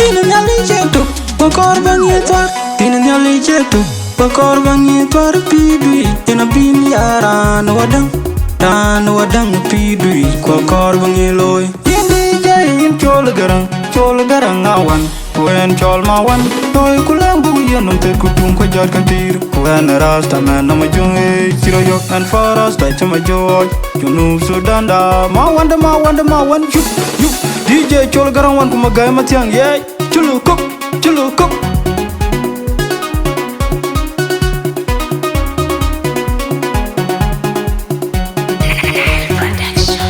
Tinin nyali chetuk Kuocgoor bangitwar Tinin nyali chetuk Kuocgoor bangitwar Pidui Tina bin yaran wadang Dan wadang pidui Kuocgoor bangiloy Yindi jayin chol garang awan Kuen chol mawan Toy kulang buyan Unte kutung ko jat kantir Kuen rasta man nama junge Siro yok and faras Dai chama joy Junub Sudan da Mawan Yup DJ chol garang wan kumagay matiang Yay Chulu kuk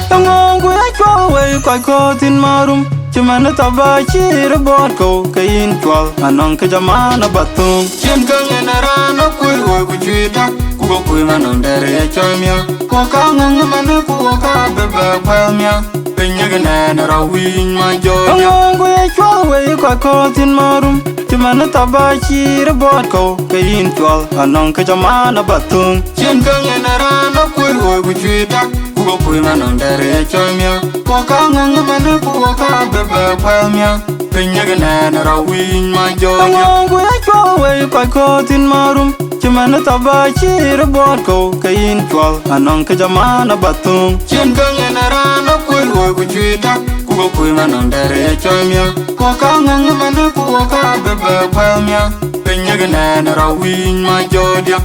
Tangong kuya chol way Koi ko tin marum Chimana taba chira bot ko kain chwal anong ka jamana batung chin kang enarana kui wo ku chita ku ko kui manong dere chamya ko ka ngang mana ku ka bebe kwamya pinya gana na rawin ma joya ngong ku chwal we ko tin marum chimana taba chira bot ko kain chwal anong ka jamana batung chin kang enarana kui wo ku chita Kugo kui manong dere chamya Ko ka ngang mana ku ka bebe kwamya Pinya gana na rawin ma joya Ngong kuya chwawe ko tin marum Chimana taba chira bot ko kain chwal anong ka jamana batung Chin kang enarana kui wo ku chita Kugo kui manong dere chamya Ko ka ngang mana ku ka bebe kwamya Pinya gana na rawin ma joya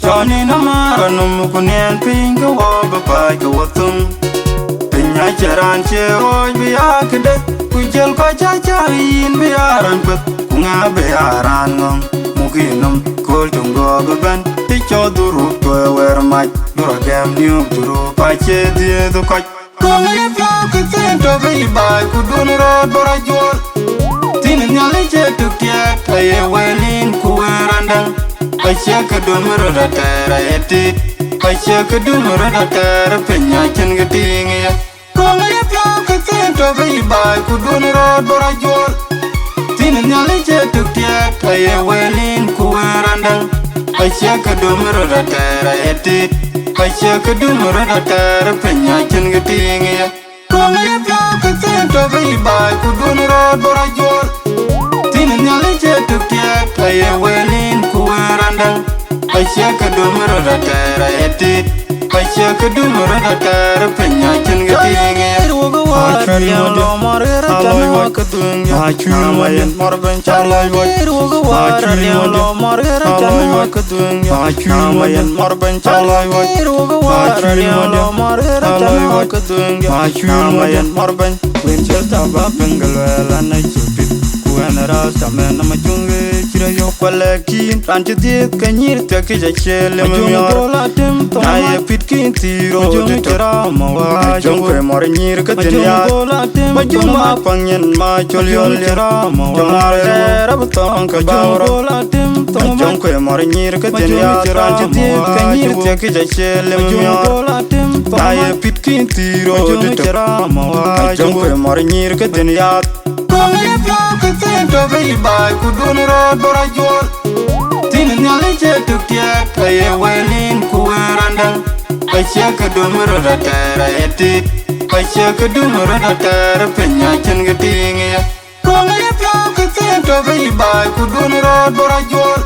Johnny namara num kunyan pinga woba pai ka watum Pinya charan che oi biakde Kujel ko cha in biaran put Kunga biaran ngong Mukinum kol tungo beban Ti cho duru kwe wer mach Dura gam niu duru pache die du koch Kung ipya kitin to bibai Kudun rod bora jol Tinin nyali che tuk tiat Aye welin kuwerandang Achiik dumura tera etit Achiik dumura tera penya chen gatingi Kung ipya kitin to bibai Kudun rod bora jol Tinin nyali che tuk tiat Aye welin kuwerandang Achiik dumura tera etit Achiik dumura tera penya chen gatingi Kung ipya kitin to bibai Kudun rod bora jol Tinin nyali che tuk tiat Aye welin kuwerandang Achiik dumura tera etit Achiik dumura tera penya chen gatingi Yirol rasta man nama junge chira yo kwalekin ranche diet kanyir take jachele myor aye pitkin tiro de tera mawa jongre mornyir katenya majuma panyen ma cholyol lera mawa rabton ka bawra jongre mornyir katenya ranche diet kanyir take jachele myor aye pitkin tiro de tera mawa jongre mornyir katenya Kung ipya kitin to bibai Kudun rod bora jol Tinin nyali che tuk tiat Aye welin kuwerandang Achiik dumura tera etit Achiik dumura tera penya chen gatingi Kung ipya kitin to bibai Kudun rod bora jol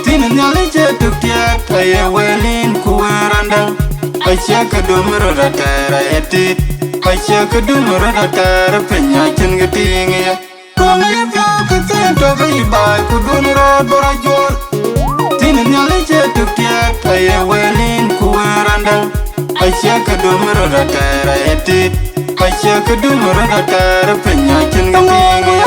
Tinin nyali che tuk tiat Aye welin kuwerandang Achiik dumura tera etit Achiik dumura tera penya chen gatingi Kung ipya kitin to bibai Kudun rod bora jol Tinin nyali che tuk tiat Aye welin kuwerandang Achiik dumura tera etit Achiik dumura tera penya chen gatingi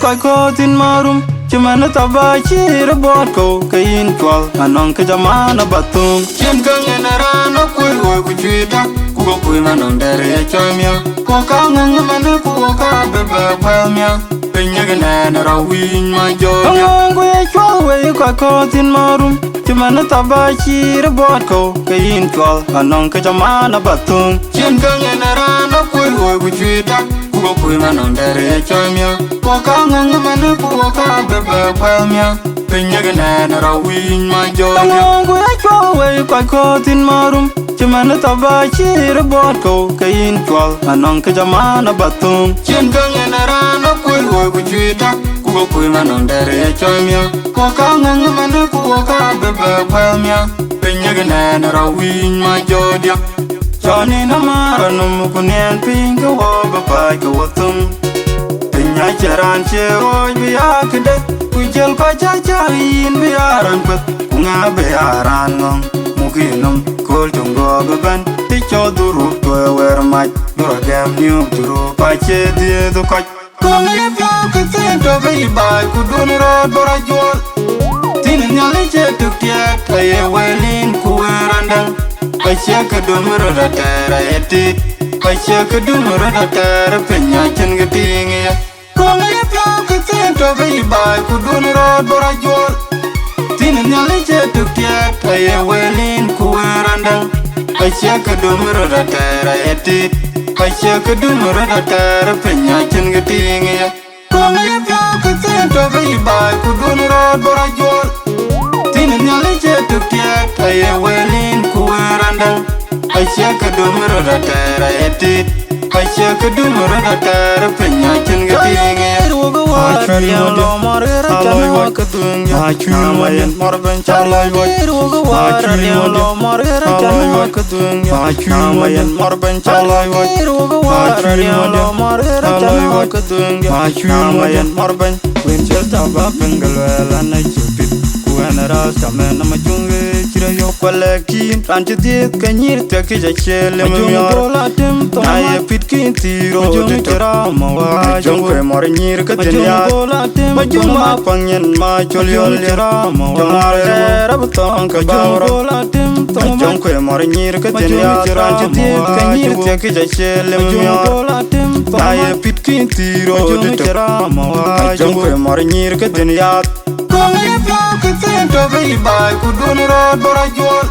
Koi ko tin marum Chimana taba chira bot ko kain chwal anong ka jamana batung Chin kang enarana kui wo ku chita Kugo kui manong dere chamya Ko ka ngang mana ku ka bebe kwamya Pinya gana na rawin ma joya Ngong kuya chwal we ko tin marum Chimana taba chira bot ko kain chwal anong ka jamana batung Chin kang enarana kui wo ku chita Kugo kui manong dere chamya Ko ka ngang mana ku ka bebe kwamya Pinya gana na rawin ma joya Ngong kuya chwal we ko tin marum Chimana taba chira bot ko kain chwal anong ka jamana batung Chin kang enarana kui wo ku chita Kugo kui manon dere choimia Kuoka ngang mane kuoka bebe kwelmia Pinyag nene rawin ma jodia Choni na mara num kunien pinga woba pai ka watum Pinya charan che oi biakde Kujel ko cha in biaran pet Kunga biaran ngong Mukinum kol tungo beban Ticho duru kwe wer mach Dura gem niu duru pache die du koch Kong yipyo kithinto bibai kudun rod bora jol Tinin nyali che tuk tiek aye welin kuwerandang Pache kedum roda tera etit Pache kedum roda tera penya chen getingi Kong yipyo kithinto bibai kudun rod bora jol Tinin nyali che tuk tiek aye welin kuwerandang Pache kedum roda tera etit Pache kedum roda tera penya chen getingi Kong yipyo kithinto bibai kudun rod bora jol Tinin nyali che tuk tiek aye welin kuwerandang Pache kedum roda tera etit Pache kedum roda tera penya chen getingi Kueneras kamen nama junge kira yo kwalekin ranjidit kanyir tekija chele myor naye pitkin tiro dita mawa jongwe mornyir katenya majuma panyen ma cholyol lira mawa rabton ka bawra jongwe mornyir katenya ranjidit kanyir tekija chele myor naye pitkin tiro dita mawa jongwe mornyir katenya Kong yipyo kithinto bibai kudun rod bora jol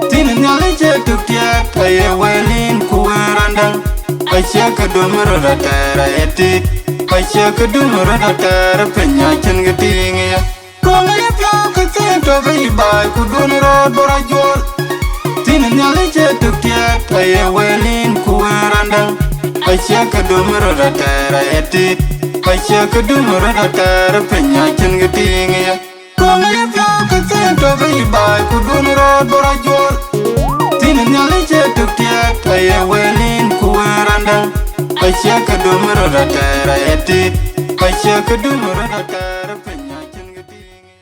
Tinin nyali che tuk tiek aye welin kuwerandang Pache kedum roda tera etit Pache kedum roda tera penya chen getingi Kong yipyo kithinto bibai kudun rod bora jol Tinin nyali che tuk tiek aye welin kuwerandang Pache kedum roda tera etit Pache kedum roda tera penya chen getingi Kong yipyo kithinto bibai kudun rod bora jol Tinin nyali che tuk tiek aye welin kuwerandang Pache kedum roda tera etit Pache kedum roda tera penya chen getingi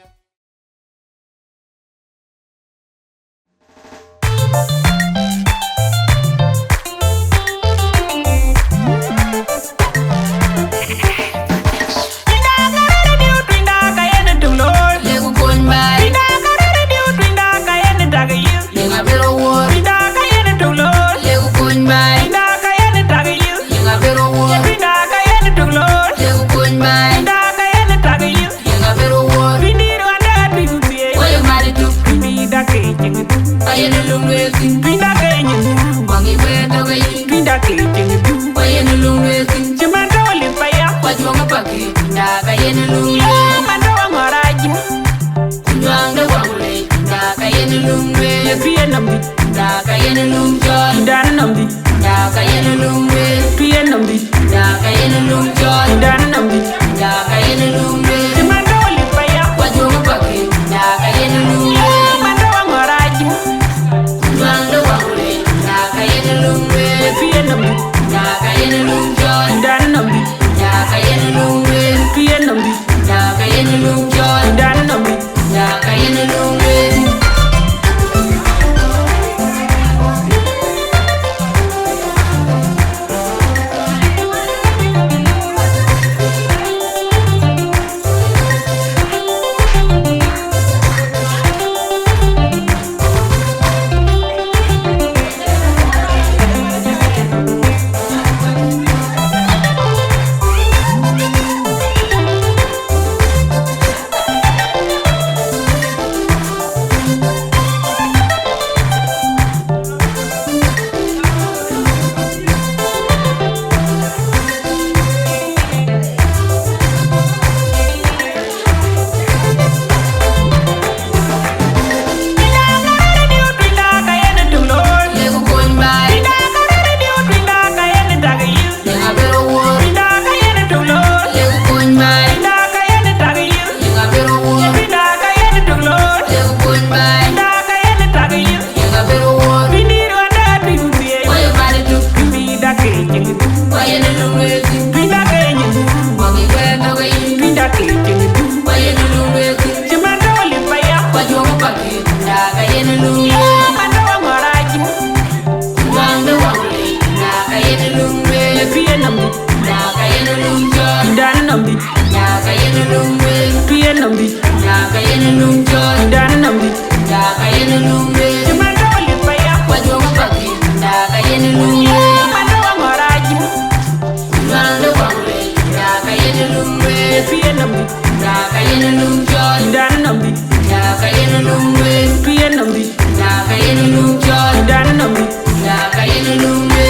lumwe pienambi na kayena lumjol danambi na kayena lumwe pienambi na kayena lumjol danambi na kayena lumwe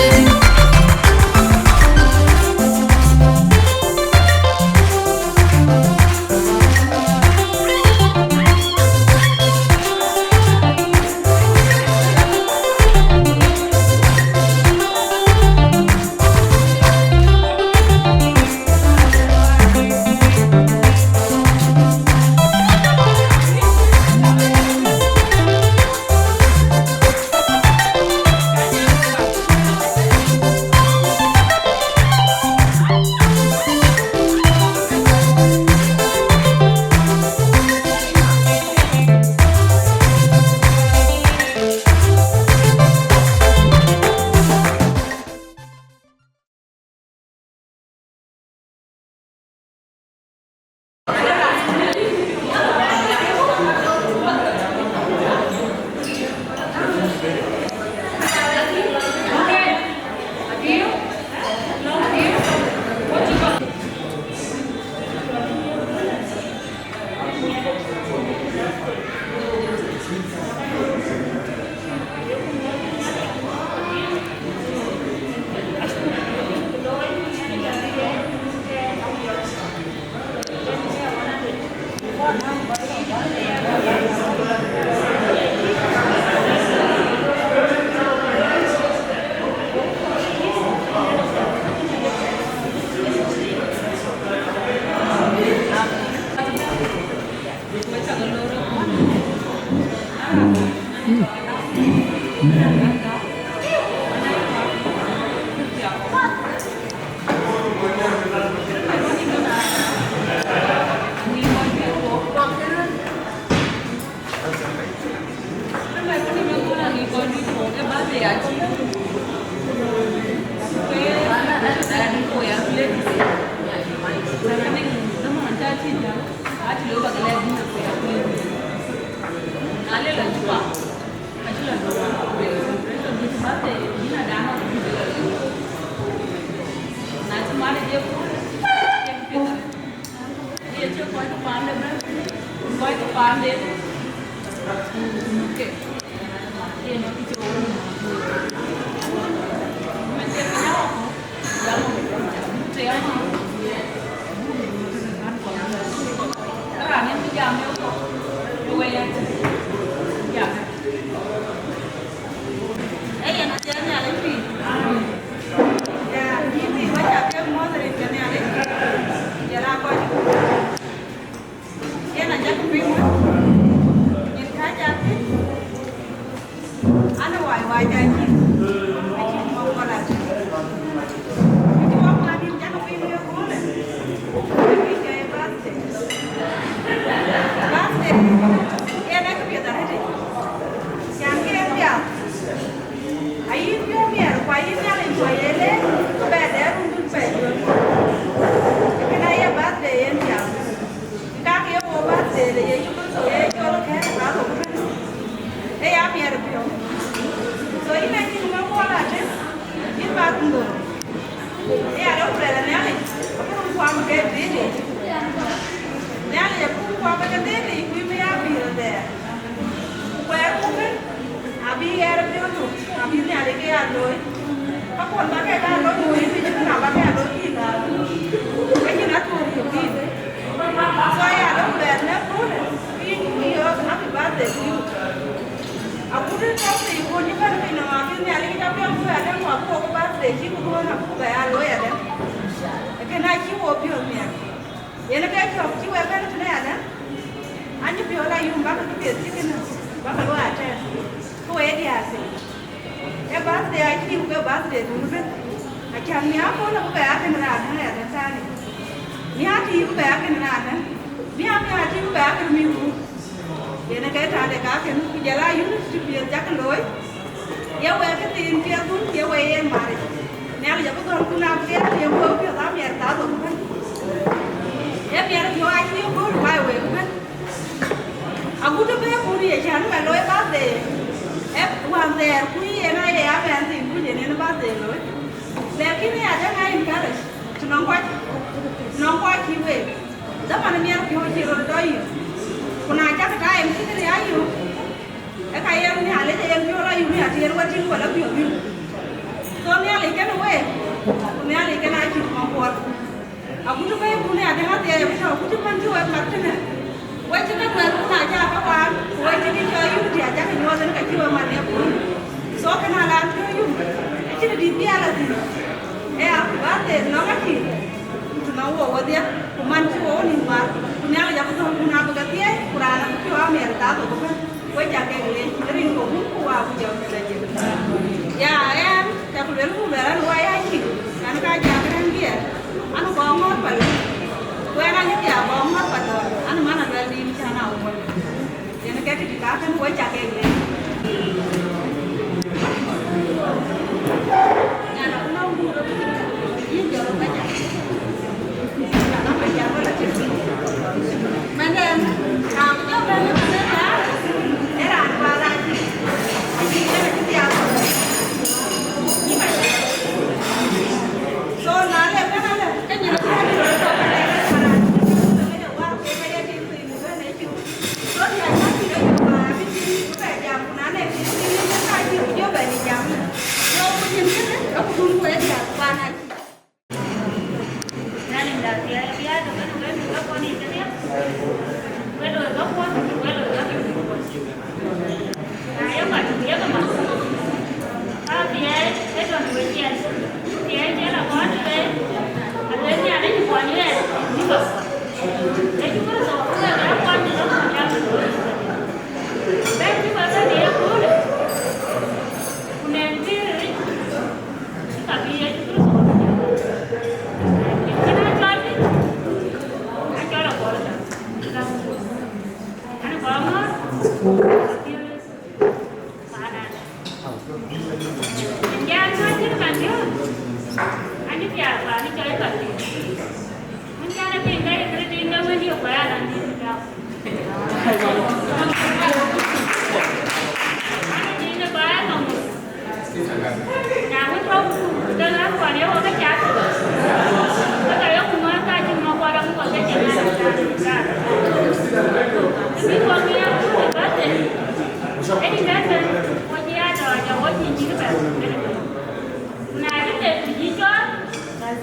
nó qua chi về đó mà nó nghe cái gì rồi đó còn ai chắc cái em cái này ai yêu cái kai em nhà lấy em vô là yêu nhà thì em qua chim qua là biểu biểu rồi nhà lấy cái nó về nhà lấy cái này chịu mà quật aku tuh kayak punya ada hati ya bisa aku cuma jual macam ni wajib kan baru saja kawan wajib jual dia aja kan jual dan kan jual mana pun so kenalan jual jadi di dia lagi aku baca nama ki nama dia kuman jual ni mah punya yang aku punya begitu ya kurang aku jual merta tu kan wajib kayak gini jadi aku aku jual saja ya em aku beran wajib ki kan kerja kan dia anu bongor pada, kue nanya dia bongor pada, anu mana beli di sana awal, yang kayak di kakan kue cakai ni. Yang aku nak buru tu, ini jauh banyak. Karena macam apa lah cerita. Mana, kamu tu berapa mana? Era apa lagi? Ini dia apa? Ini macam. So nale kan ada. Hãy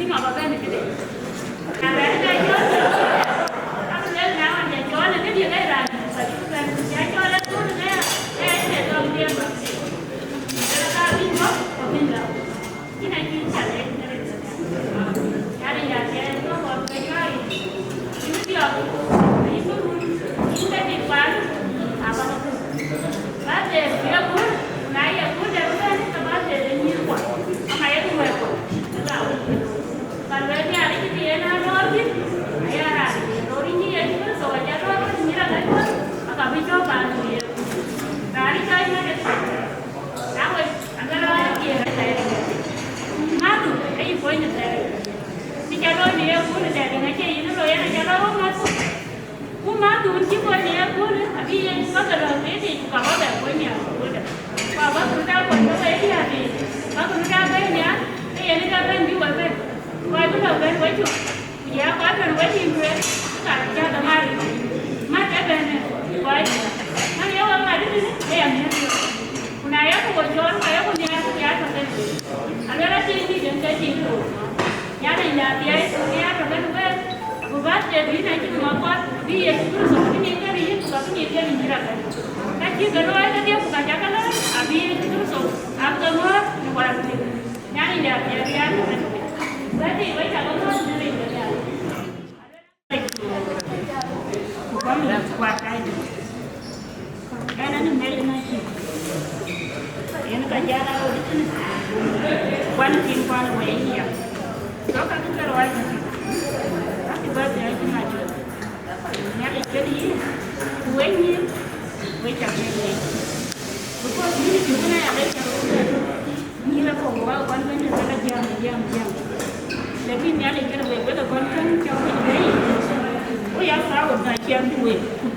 subscribe cho kênh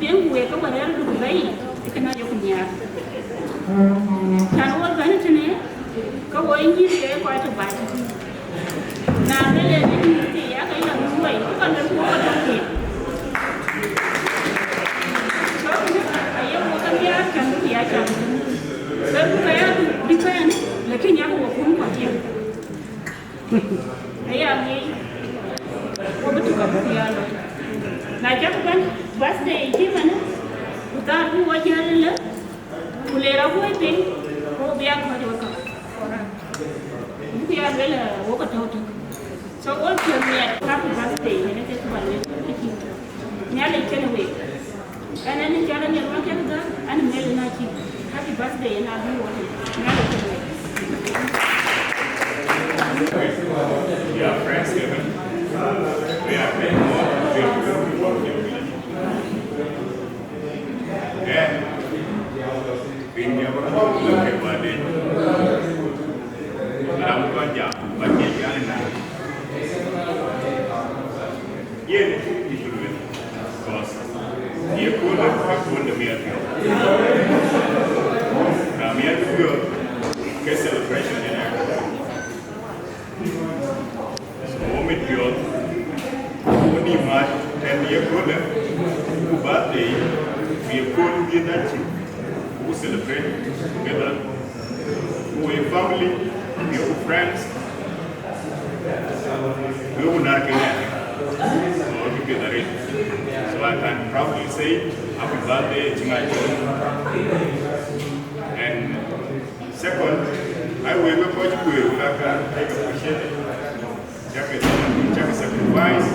Ghiền Mì Gõ để không bỏ lỡ những video hấp dẫn. còn cái của con thì ayam bukan dia akan dia akan saya di sana lekin yang aku pun dia ayam ni aku betul kan dia nak cakap birthday ini mana kita aku wajah le boleh ragu itu oh biar kau juga orang biar bela aku tahu tu so all premier happy birthday ini kita balik nyale kenwe kana ni jana ni ma kan ga an mel na ki happy birthday na bi wani nyale kenwe yeah friends given we are playing more yeah in your look at what it ram ko ja ba je jana na yeah you should win because you could the meal get celebration in there so with your only much and you could who birthday we could get that you who celebrate together who a family your friends we will not get all together so I can proudly say happy birthday to and second I will go to Wieu I appreciate it check sacrifice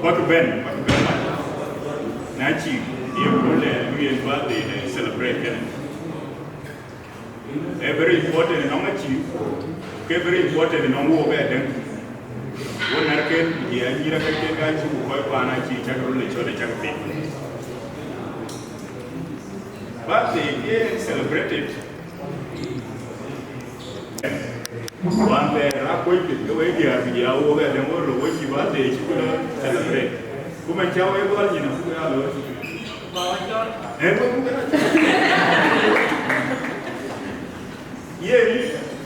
what Ben Achiik you could and birthday and celebrate very important in Achiik very important in Mawan one arcade, yeah, you can get to Koipana, Chakra, but they get celebrated. One day, Akoi Gieu, Yirol Dances, and more what you want to celebrate. Come and tell everyone, you know, yeah,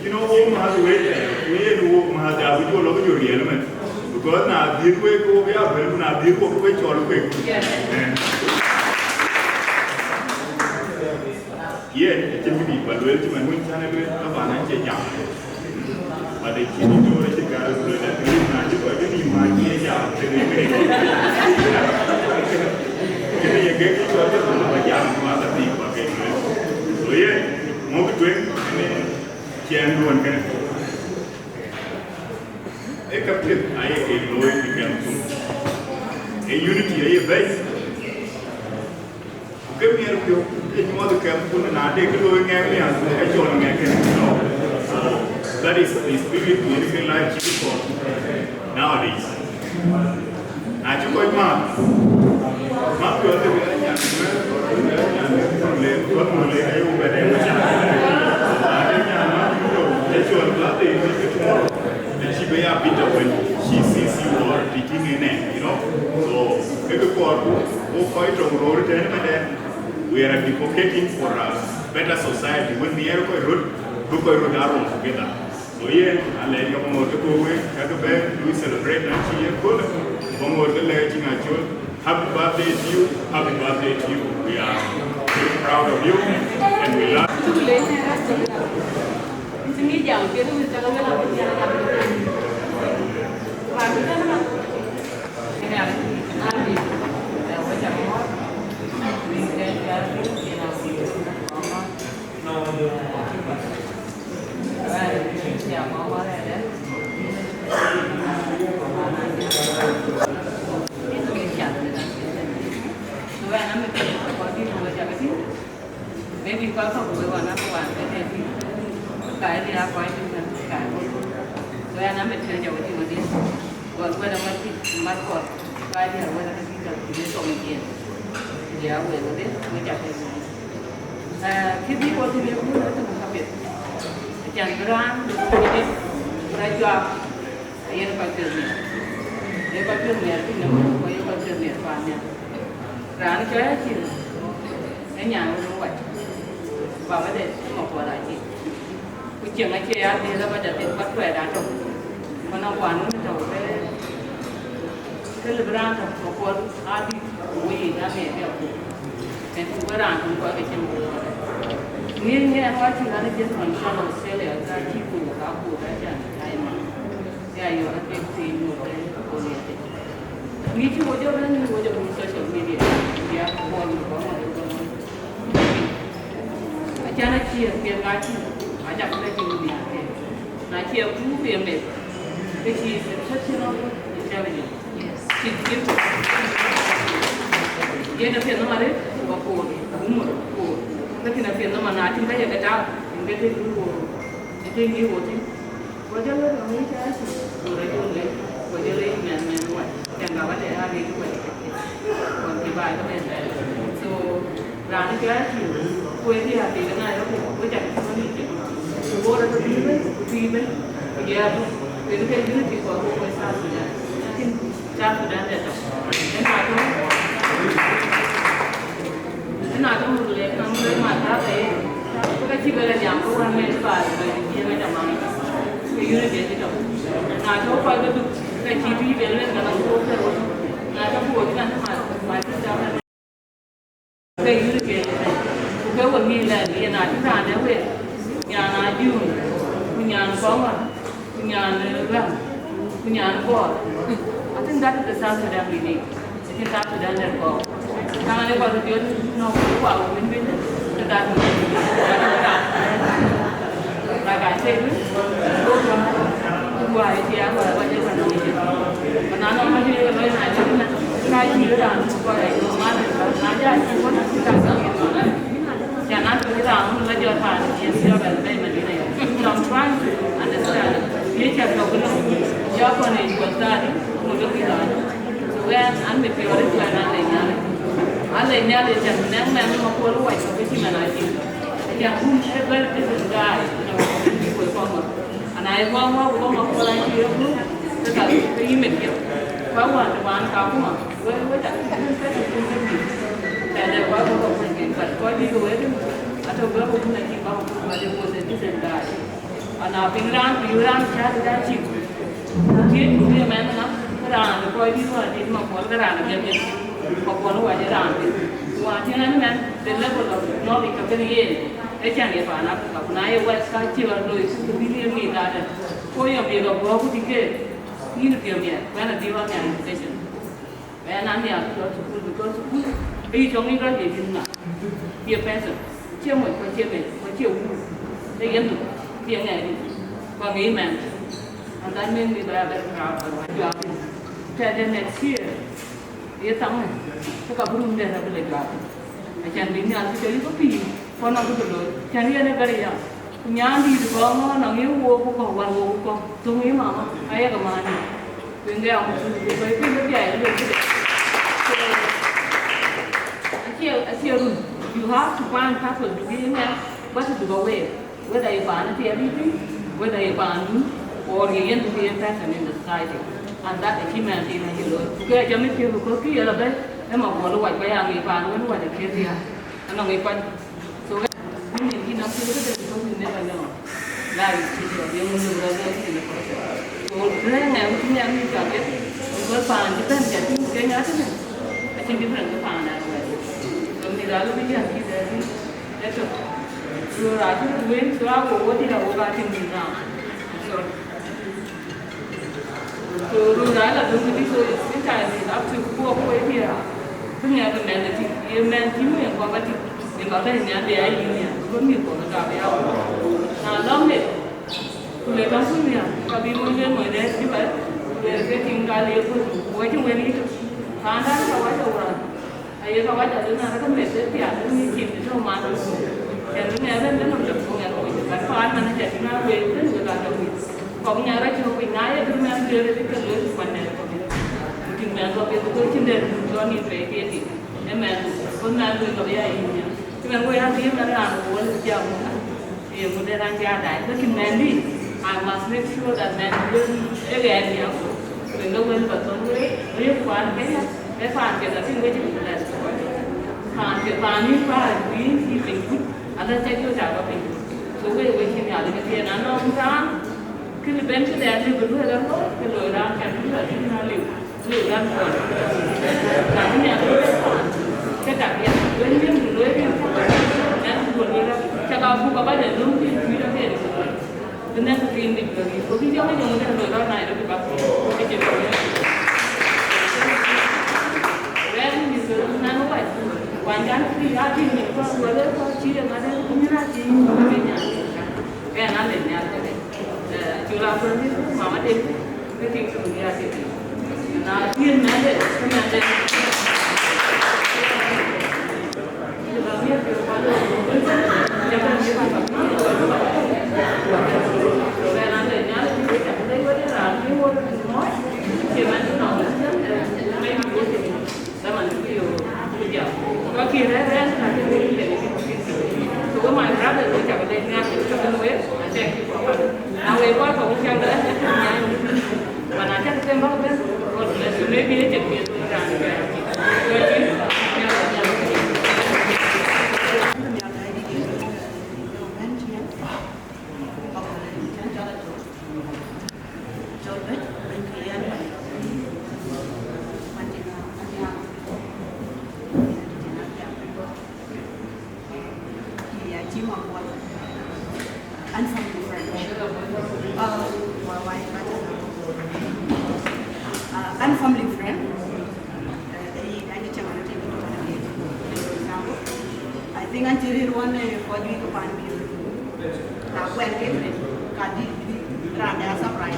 you know, home has a way there. We home has a video of your element. Because now, BIGBOY go we are well, now BIGBOY Chol quick. Yeah, it can be, but we'll do and we can have a banana jam. But they keep it over the guys who are not doing my jam. Can you get it to a jam to other people? So, yeah, move to it. Can do and can a complete I low became a unity a base. Give me a few in more the camp and I take a low area and join that is the spirit of life before nowadays. Achiik Mapior she may have been when she sees you or teaching in it, you know. So, maybe for quite a road, and we are advocating for a better society when the Akoi road are together. So, yeah, I'll let you go away, we celebrate and she is good. Happy birthday to you, happy birthday to you. We are very proud of you and we love you. Ini jauh dia tu jangan melakukan jalan kaki. Lalu kan mana? Ini ada. Nanti. Apa jalan? Ini jalan ini nanti. Siapa mau ada? Itu siapa? Dua nama itu kalau dua jaga sih. Maybe kalau dua nama Mawan, jadi cái thì là coi như là cái rồi anh em chơi nhau thì đi còn bây giờ mất còn cái thì là bây giờ cái giờ thì sống tiền thì à bây giờ đấy mới chặt thì khi đi qua thì mình cũng nói từ một biệt chẳng gram được cái đấy ra cho yên coi tiền này để coi tiền này thì nó mới coi tiền này toàn nhà rán cái thì cái nhà nó vậy và bây giờ một quả đại gì Kucing aja ya, dia dapat jadi 4 kue dah tu. Mana wan tu, cái là brand của Makuol Adhiok Wieu đã về theo cụ cái cụ brand cũng có cái chân của nghe nói chuyện là cái phần sau là Australia ra chi cụ cả cụ đã chẳng ai mà cái yêu cái tin một cái cô này nghĩ chứ bây giờ mình social media ya Makuol có mà cha nó chia tiền gái chi chặt cái gì đi nó chia cũng tiền mệt cái gì sẽ xuất nó intelligent chị kiếm vậy là tiền nó mà đấy và cô cũng một cô cái tiền là tiền nó mà nói chúng ta giờ cái trao cái gì cũng cái gì cũng thế bây giờ là mấy cái rồi đấy luôn đấy bây giờ lấy nhà ngoài chẳng cả vấn đề hai cái vậy còn cái bài nó bên này so ra cái gì quê đi hạt thì cái này nó cũng có chẳng có gì chứ bố đã đi với bây giờ cái gì của cô phải sao rồi nhưng South Sudanese cái nào cũng một lệ không lấy mà ra thế cái chi về là giảm có quan hệ phải về gì về làm ăn cái gì đấy chứ đâu nào cho phải cái chi phí về lên là nó tốt hơn nào cho buổi cái này mà phải sao cái gì đấy cái vấn đề là cái nào chúng ta nếu về nhà nào dùn nhà có mà nhà gần nhà có I think that is the South Sudan we need. I think South Sudan is go. Now I want to do no wow win that like I said, go from why here what they want to do. But now I'm going to learn how to try to dance for a man. I just want to dance. Cannot go down, let your hand is your payment. So I'm trying to understand. You just know your phone is what's that. So when I'm with your friend, I lay now is just an man who will wait for him and I think. Yeah, who's a very different guy, and I want more for like you, the image. If I want to one come on, where that they were working, but what do you do? I told her who I keep out, but it was a different guy. And I've been around, you ran, chatted that cheap. Here, you be a man enough. Ra rồi coi đi rồi thì mà muốn cái ra là cái gì mà muốn nó phải ra thì qua thế nên mình đến level nó bị cái gì để chẳng để phản áp gặp nãy quay sai chiều rồi cái gì liền nghĩ ra đấy coi như bây giờ có cái gì như kiểu như vậy là đi vào nhà education vậy là nhà cho school bây giờ mình có gì thì nào nhiều pencil chiều mình có chiều để yên được tiếng này đi còn nghĩ mình and that made me very proud of my job. Then next year, ये तंग है, तो कब room देना पड़ेगा? अच्छा बिना आज चली तो पी, कौन आप तो लो, चलिए ने करेगा, यहाँ भी तो कौन ना ये वो को, तुम ये मामा, आया कमाने, तो इनके हम तो कोई भी नहीं आया लोग अच्छी room, you have to find people to be in there, but to go away, whether you find everything, whether you find or you get to be a person in the society. And that achievement in a hero. Okay, I make you cook a little bit. I'm a boy, white by a fan, when what a kid here. And I'm a fan. So, we need enough to look at it because we never know. That is the young brother in the process. So, then everything that we got it, we will find different getting getting out of it. I think different to find that way. So, the other thing is that's all. So, I think the way to our what did I over things now. So, rồi đó là đúng cái số cái trại thì áp dụng của quê thì à cái nhà cái mẹ thì em men thiếu miệng qua cái thì có thể nhà để ai nhiều có nhiều của nó cả béo lắm đấy lấy bao nhiêu miệng và bị mỗi người mỗi đấy như vậy cái tình cảm liều của quê chúng mình đi phán đoán sao vậy rồi ai sao vậy là nó không mệt đấy thì nó như chìm thì không mà nó cái nhà lên đến nằm được nhà rồi cái phán mà nó chạy nó về đến người ta đâu còn nhà ra chưa bình ngay thì mình đưa đến cái lối quan này thì mình có biết tôi trên đây do nhìn về kia thì em mình con nào người có ai nhỉ thì mình quay ăn tiếng là làm của chồng thì một đề đang ra đại với kim men đi I must make sure that men will again nhỉ mình đâu quên vật tôi riết quan cái phản cái là cái chuyện là phản cái phản như phản quý thì mình cũng anh ta chạy vô trả vào mình số cái chuyện nhà thì cái tiền nó không ra cái bên cái đèn thì vẫn là cái lối ra cái cũng là cái nào liệu Wieu gan kon na ni ya ke ta ya wen ni mu lo ni na ko ni ra cha ka bu ka ba de lu ni ni ra de dengan green di lagi ko bi ja ni ni lo ra na ro ba ko ke je ko ren ni so na no ba wan gan ki ya ti ni ko lo ko chi de ma de ni ra ji ni nya ke na le nya de chu la pro ni ma ma de ke ti so ni ra ti na thiên na de na de la mia que va lo ya va ni ba về làm để nhớ là chỉ cảm thấy có cái là cái môn nói thì mà nó nói mấy cái gì đó mà nó nhiều giờ có khi đấy là cái gì để tụi có mày rap được chẳng lên nghe cho cái web xem cái quả bạn nào về qua không chẳng nữa và là chắc xem bao nhiêu còn là sự lấy biết chụp biệt ra cái unfamily friend. I think until it one for you to find me. Now when they can run their surprise.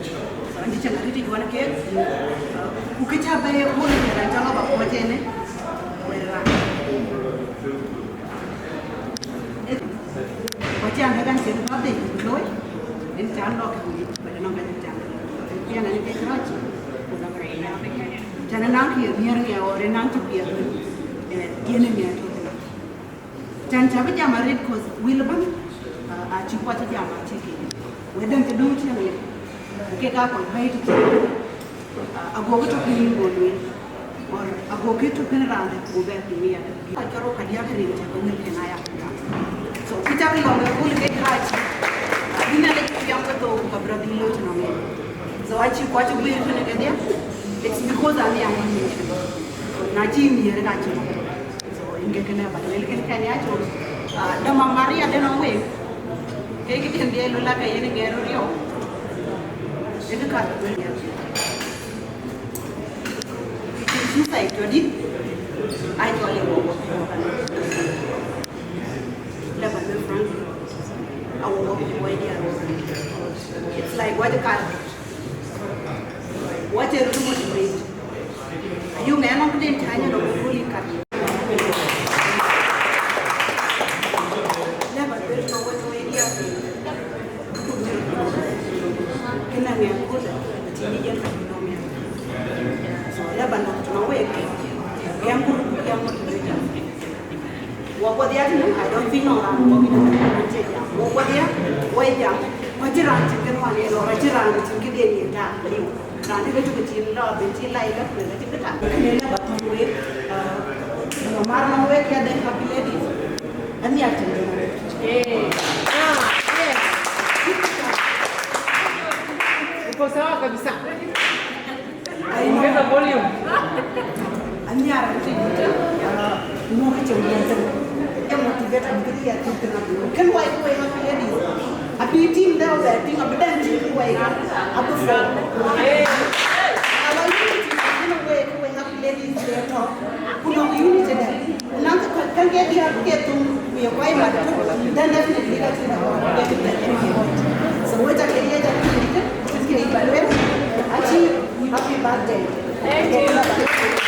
So I'm just going to one kid who could have a whole and tell about what in it. What you have done since not the employee in town locking, but I'm not going to tell you. Jangan here near or in Antipia, Yenimia. Jan Chabajama Red Coast, Wilburn, Achiik Jama ticket. We're going to do it, get up on way to Agor Community or Agor to Panaruu and go back to me. I got a Adiok Songs. So, Kitari on the whole get high. We never get young to a brother in so Achiik what you will do it's because I'm young nation. Najim here got you. So in getting a little can the Maria then away. Take it in the Lula Kayan Garo. In the car. She said, Jody, I told you. Lebanon, Frank. I will walk away there. It's like what the car. What a room great. You man of the entire of the fully cut. Never will know what way they are. Can I be a good Indian phenomenon? So, Lebanon to no way. What were the other? I don't think I'm walking on the what were the way down? What you run to get money or what you run to get in your nanti kita kecil lah, kecil lah itu kita tak. Kita nak buat nomor nomor kita ada happy ladies. Ani ada tu. Kau sahaja kau bisa. Ini kita volume. Ani ada tu. Mau kecil dia. Yang motivate kita tu kena. Kan white way happy ladies. Api team dah ada, team apa dah jadi kuai kan? Apa form? Kalau unity, kita kuai happy ladies dia tu, pulau unity dah. Nanti kan dia tu, dia kuai macam tu, dan definitely kita tidak kita jadi. Semua jadi dia jadi kita, kita ibarat. Achiik, happy birthday. Thank you.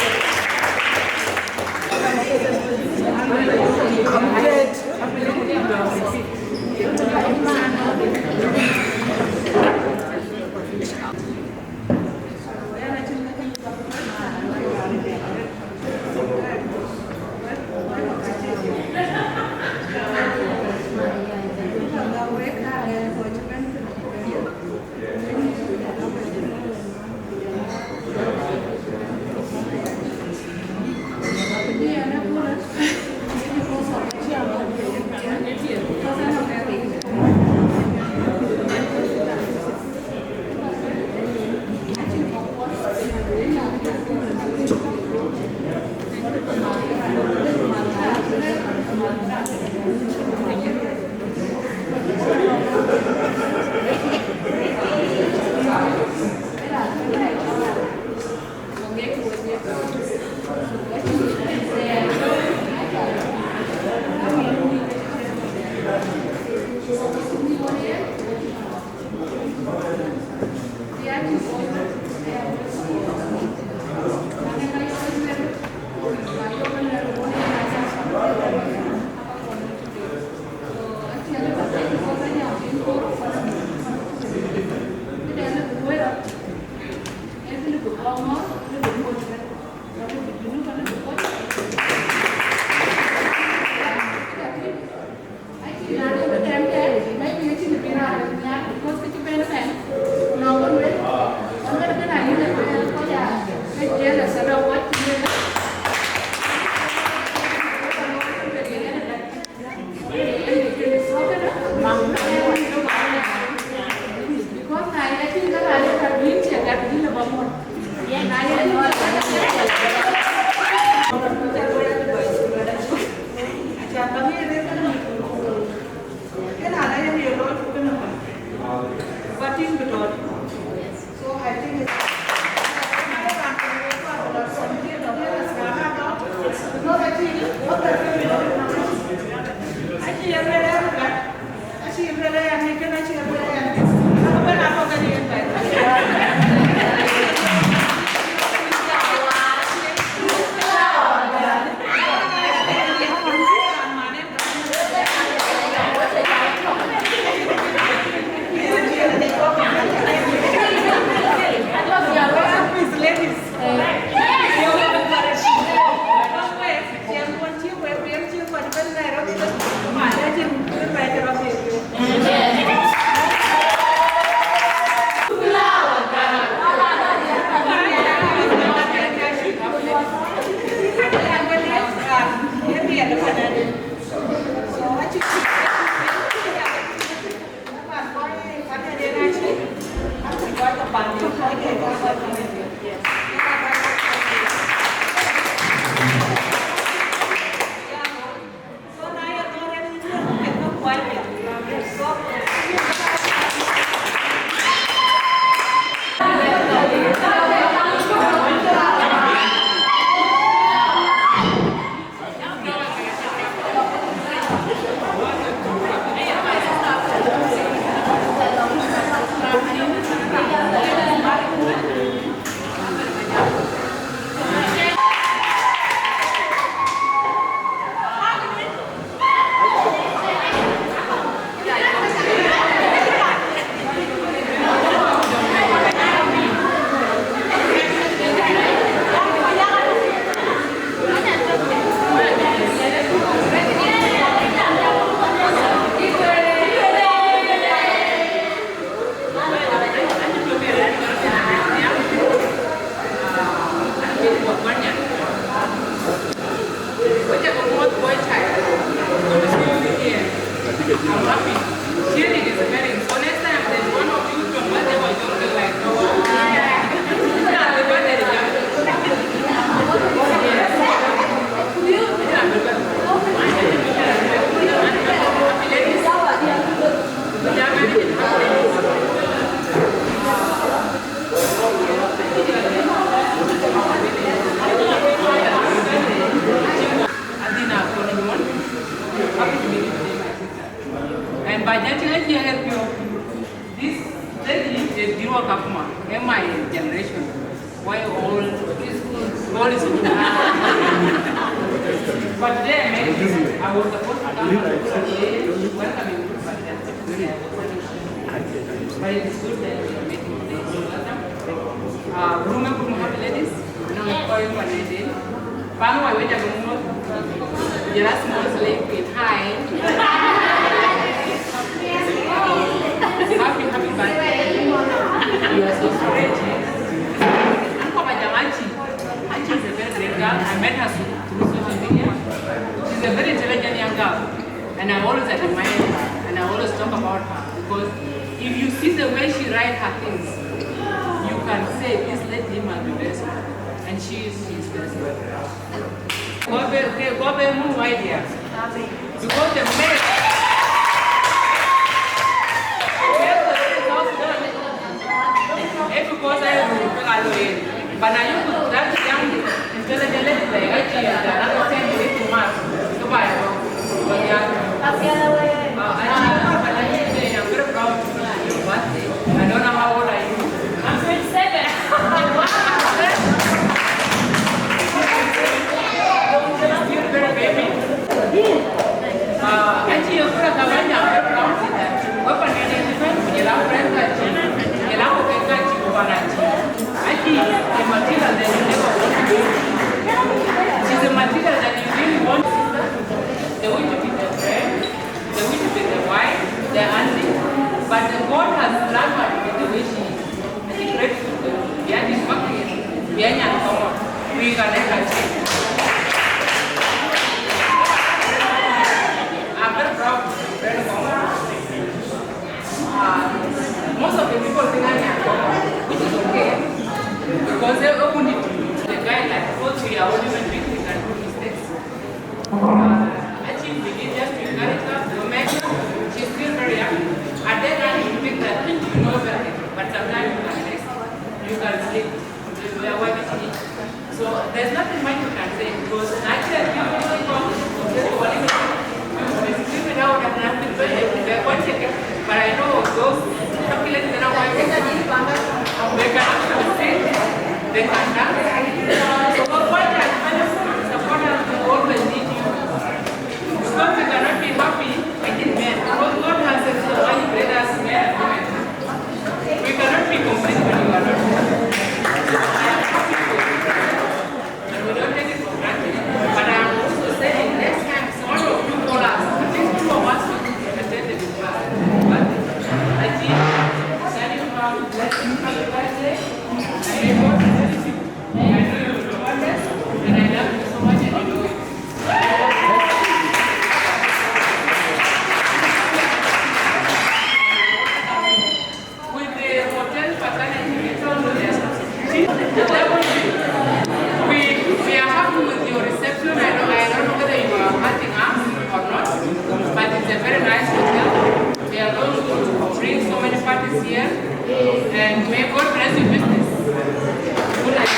And by that time, this is Duot Awerjok, in my generation, why all is good. But then, I was supposed to come to welcoming you, but it is good that you are making this. Rumah pun ladies, Akoi Gieu, Panaruu I went to just mostly with high. Happy birthday. You are so great. Achiik is a very great girl. I met her through social media. She's a very intelligent young girl. And I always admire her. And I always talk about her. Because if you see the way she writes her things, you can say this lady must be very smart. And she is very smart. Go back, move idea. Because the men. Because I but now you could that young we can achieve. I'm very proud, very proud. Most of the people think I am, which is okay, because they open it. The guy like poetry, I won't even think we can do mistakes. Achiik begin just to encourage her, to make her, she's still very young. At that time, you think that you know better, but sometimes you can rest, you can sleep, you are working on it. So there's nothing much you can say, because naturally, you really come to the quality. You it out and have been very one second, but I know those calculated in a way they can actually say, they can dance. So what that supporters will always need you. Because we cannot be happy making men, because God has said so many great as men and women. We cannot be complete when you are not. So I am happy for you. And we don't take it for granted. But I am also saying next time, some of you call us, of us to attend the class. But Achiik, send you from blessing from the birthday. I may go to the I know you will want this, and I love you so much and I know it. With the hotel paternity, we told we are happy with your reception. I don't know whether you are hurting us or not. But it's a very nice hotel. We are going to bring so many parties here, and may God bless your business. Good night.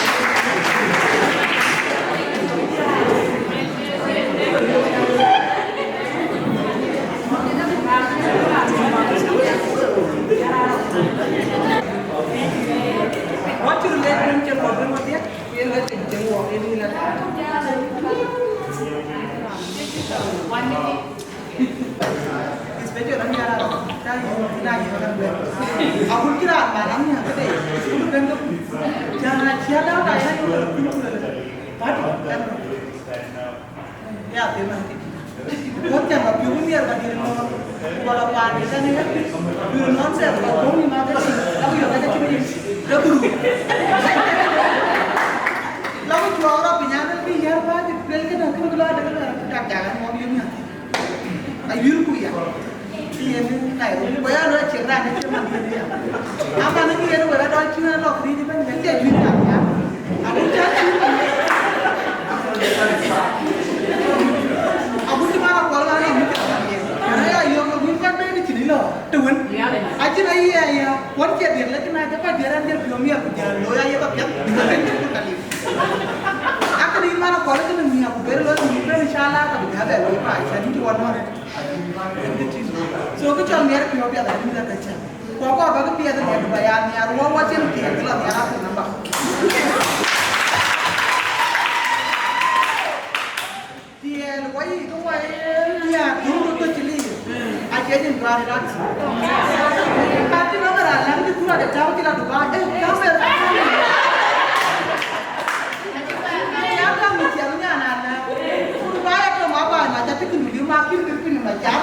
What you let them problem of it? We let them walk in the 1 minute. Especially when you are Agutyar, Mawan, what can a few years but you know what a party is anyway? You will not say about only mother. Love to our opinion, be here by the plague and a good lot of that one union. I will go here. Where are the children? I'm going to get where I don't you know, reading and get you. I will tell you. I would not call her in. I am a baby to win. I did a year. What can you let him have the idea and get your meal? After the man of quality, we have very low Shala, we have a low price. I need to one. So, which are near Ethiopia that you have a chance. Kuocgoor be at the end by Ayual, what was in the number. Dear, why you go away? Yeah, you go to leave. I get in Grand Rapids. I think I land the Kura, the town to buy. I think you mark you in my job.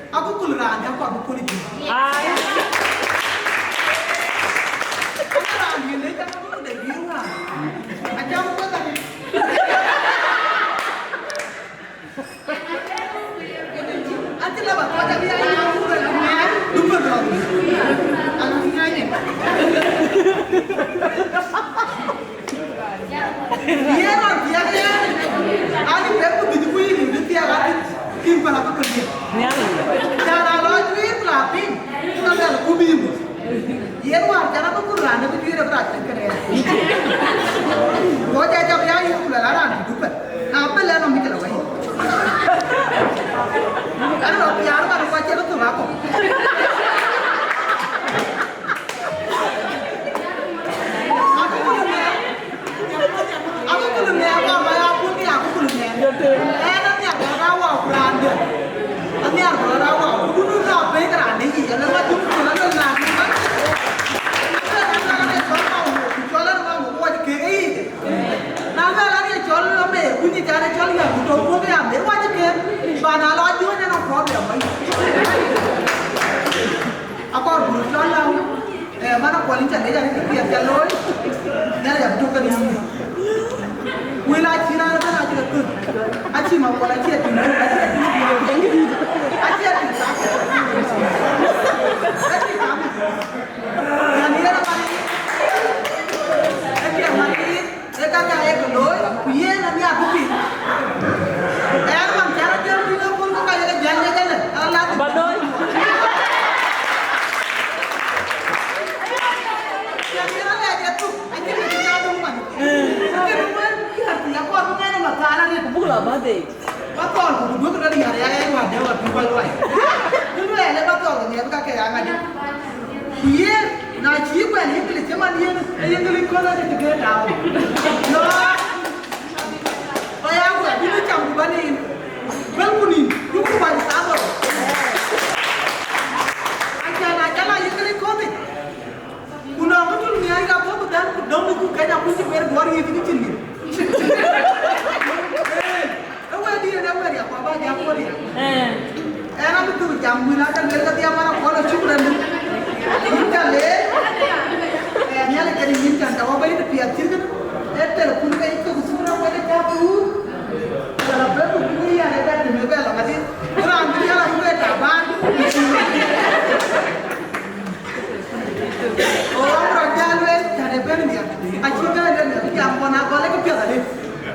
Aku kulran, aku abu kulit. Kulran ini kan aku udah biru lah. Aja aku tadi. Anti lah bapak tadi ayam aku udah lumayan, lupa dong. Anaknya ini. Dia orang dia kan. Ani berapa biji ini dia kan. Kim pernah aku kerja. Cara lo itu pelatih, kita lihat kubim. Dia luar cara aku kurang, tapi dia berat kerja. Lo jajak dia itu belaran, duper. Apa lah nama kita lagi? Karena lo piara baru baca itu aku. Chol now. Makuol in Chile, I think we have Yellow. Then I have took a we like China, I get good. I see my quality at Buga birthday. Makuol, buku dari hari yang ada dewa people lain. Dulu ada makuol ni, apa kaya yang ada. Iya, nak cium kan? Ini kelihatan mana dia? Yang kelihatan kalau dia tegak tahu. No, bayar aku, ini campur banin, belpunin, buku balik sabor. Aja lah yang kelihatan ni. Kuna betul ni ayah apa betul? Dong itu kaya aku sih berbuat ini cili. Dia apa apa dia apa dia? Era betul jam bila kan mereka dia mana kalau cukup dan kita le, ni ada jadi minta tahu apa itu piat cerita, telepon kayak itu semua pada kapu, kalau berapa bui ada pada di mobile lah kasi, orang dia lah juga taban, orang rakyat le cari beri dia, Achiik ada jam mana kalau ke piat ada,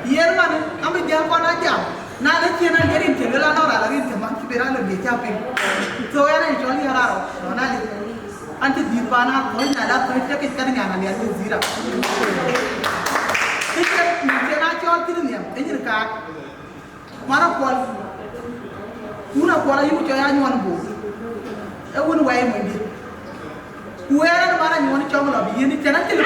iya mana, kami jam mana jam. Nah, ada cina jadi cina lah orang lagi cuma kita lagi capek. So yang ini soalnya harap, soalnya anti di mana kau nyala kau itu kita dengan dia tu zira. Kita cina cawal tu ni, ini dekat mana kual, mana kual ini caya nyuan bu, ewan wae mandi. Kueran mana nyuan cawal lagi, ini cina cina.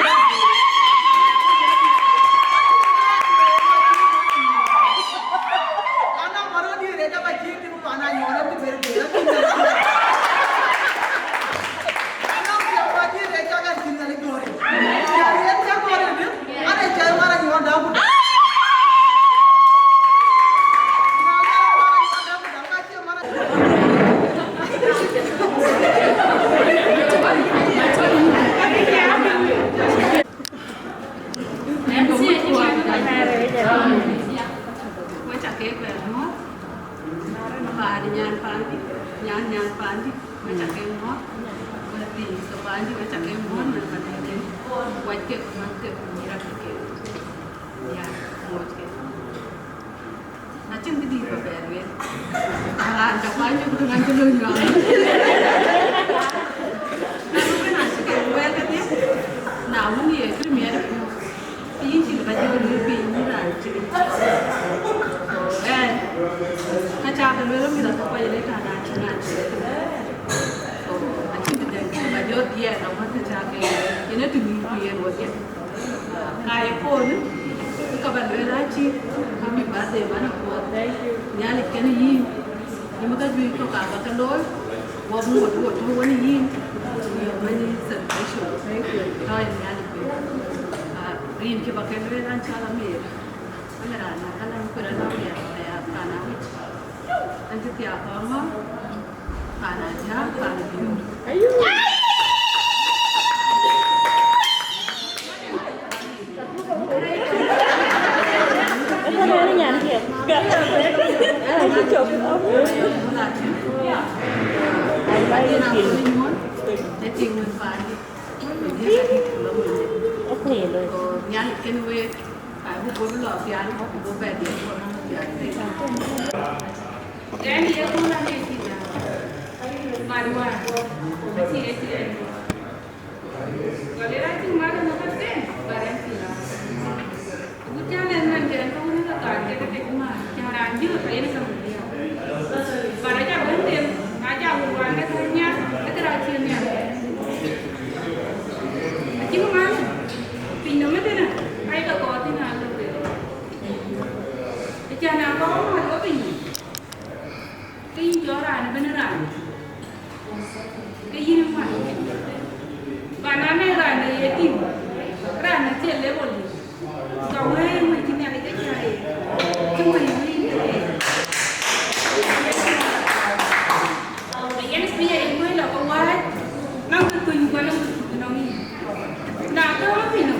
Nah, kalau pinu,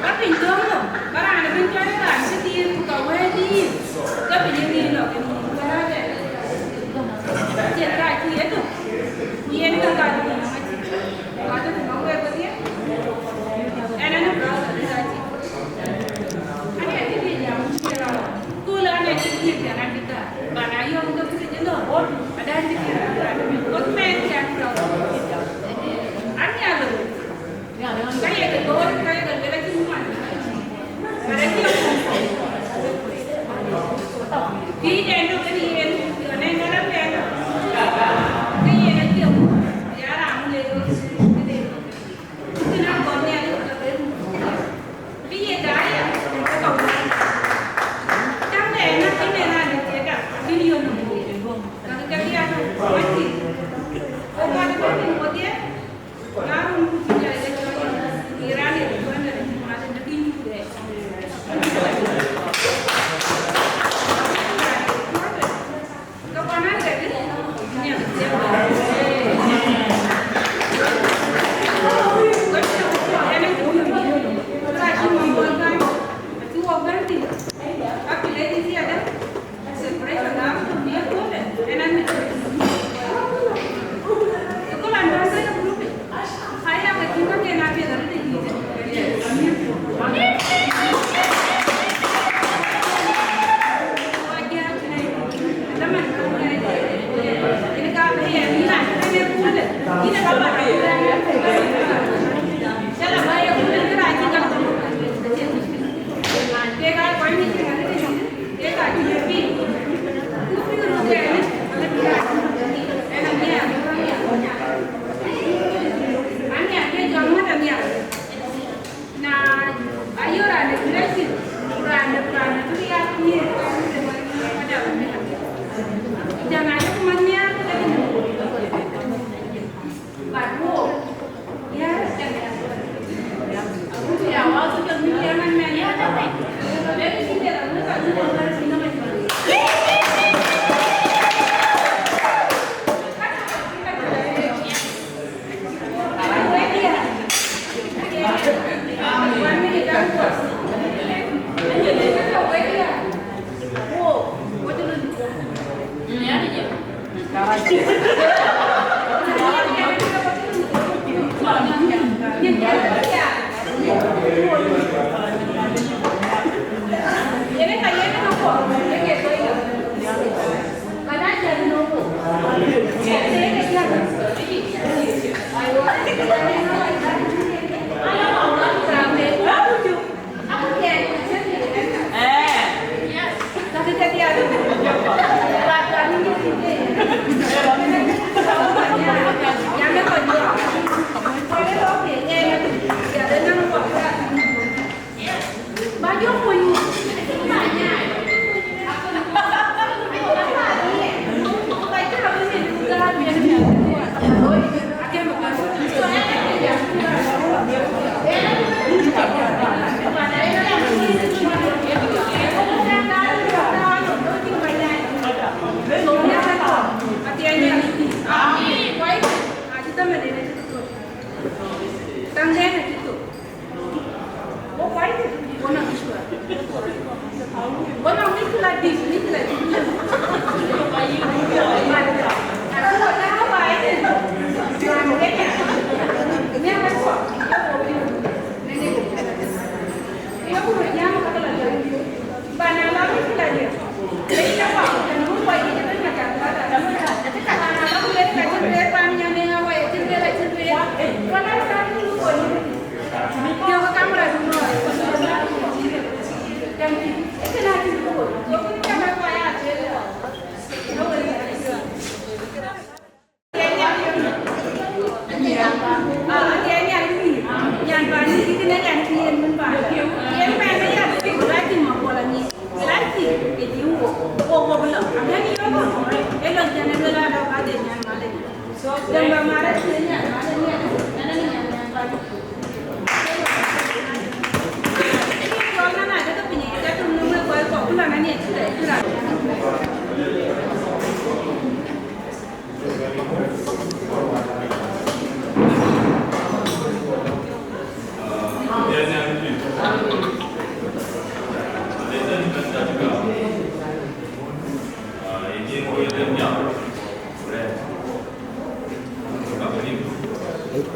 tapi itu loh, barang ada pinu ada kan, setiap buka wedi, tapi ini loh, barang ada, jadi itu ya tuh, ini kan kan, ada tuh mau apa dia, enak berapa dia aja, ada dia yang mesti Kula ada dikit ya nanti kita, mana yang untuk kita jenuh, ada dikit, kot main yang tahu, ane ada, kayak gitu, kayak bela cuma, ada dia, dia itu kan dia, ane nara pera, kayak dia, ya orang itu, itu nak kornya itu, dia kaya, kau enak ini ada juga video nunggu, kalau kerja masih, kalau ada video dia, lalu kita jadi Iran itu kan ada macam begini juga. Kapan ada gitu? Ini ada siapa? Enak juga video nunggu. Lagi membuatkan, itu berarti. Tapi lagi sih ada separate dalam dia boleh, enak nih. Itu kan ada saya belum. Saya berjumpa dengan nabi dari ini. Teman, ini kalau ya bilang ini boleh, ini kalau saya bayar boleh kerja kalau Agaar Community Dances, Agaar Community,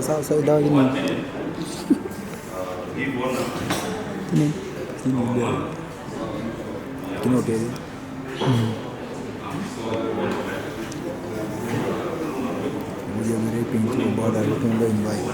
Sao sao đó cái này. Ini. Ini oke. Dia mereka pintu bawa itu lain baik.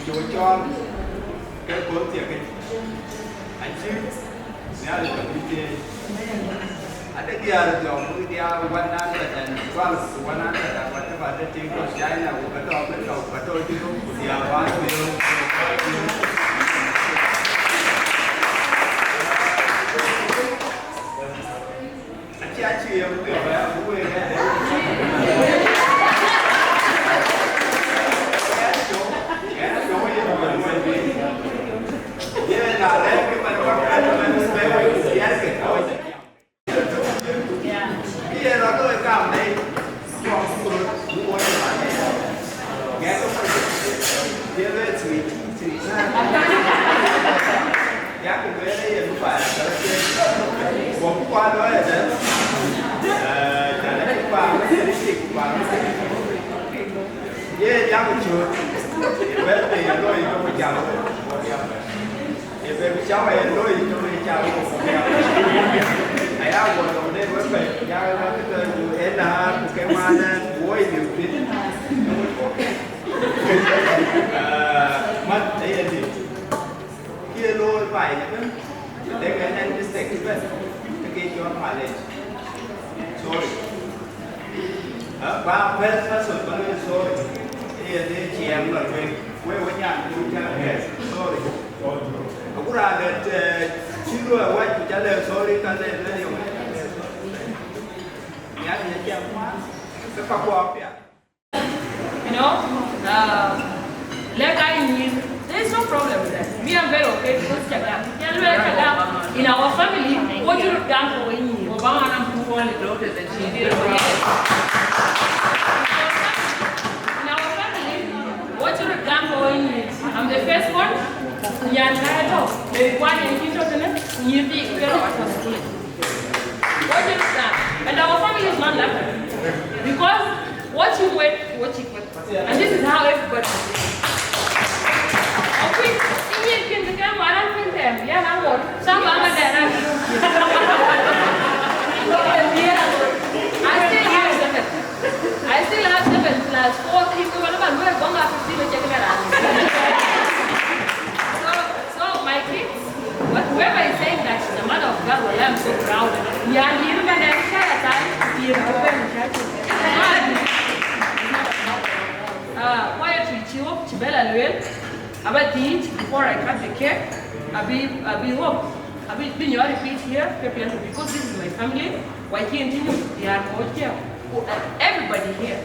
Chol, cái cuốn tiệc cái anh chứ nếu được cái gì ada dia dong dia warna dan kual warna dan warna pada tinggal saya betul itu dia warna Achiik yang tu apa buat cháu này đôi cho nên chào thầy áo quần đồng đây với mẹ giao nó cái từ em là cái man của điều tin mất đấy là gì kia lôi phải để cái này cái sạch cái kia cho phải lên sorry ba phép phát xuất bằng cái sorry thì chị em là quê nhà chúng ta sorry aku dah ada ciri awak jalan sorry kan ada yang dia macam sepak apa ya you know like I mean there is no problem with that me I'm very okay because in our family what you done for me obama na mkuu wale daughter that she did in our family what you done for me I'm the first one. Yan kaya to, one in Kito tene, you be very much school. What is that? And our family is not like that. Because what you wait, and this is how everybody is. Okay, in here, the camera, I don't think them. Yeah, I want some other than I still have 7 plus 4 people. We're going to see the check it out. Whoever is saying that she's the mother of God, well, I'm so proud. Yeah, you remember that time? Why to chew up to Bella Luel? About eat before I cut the cake. I'll be hope. I'll be your repeat here, because this is my family. Why can't you? They are all here. Everybody here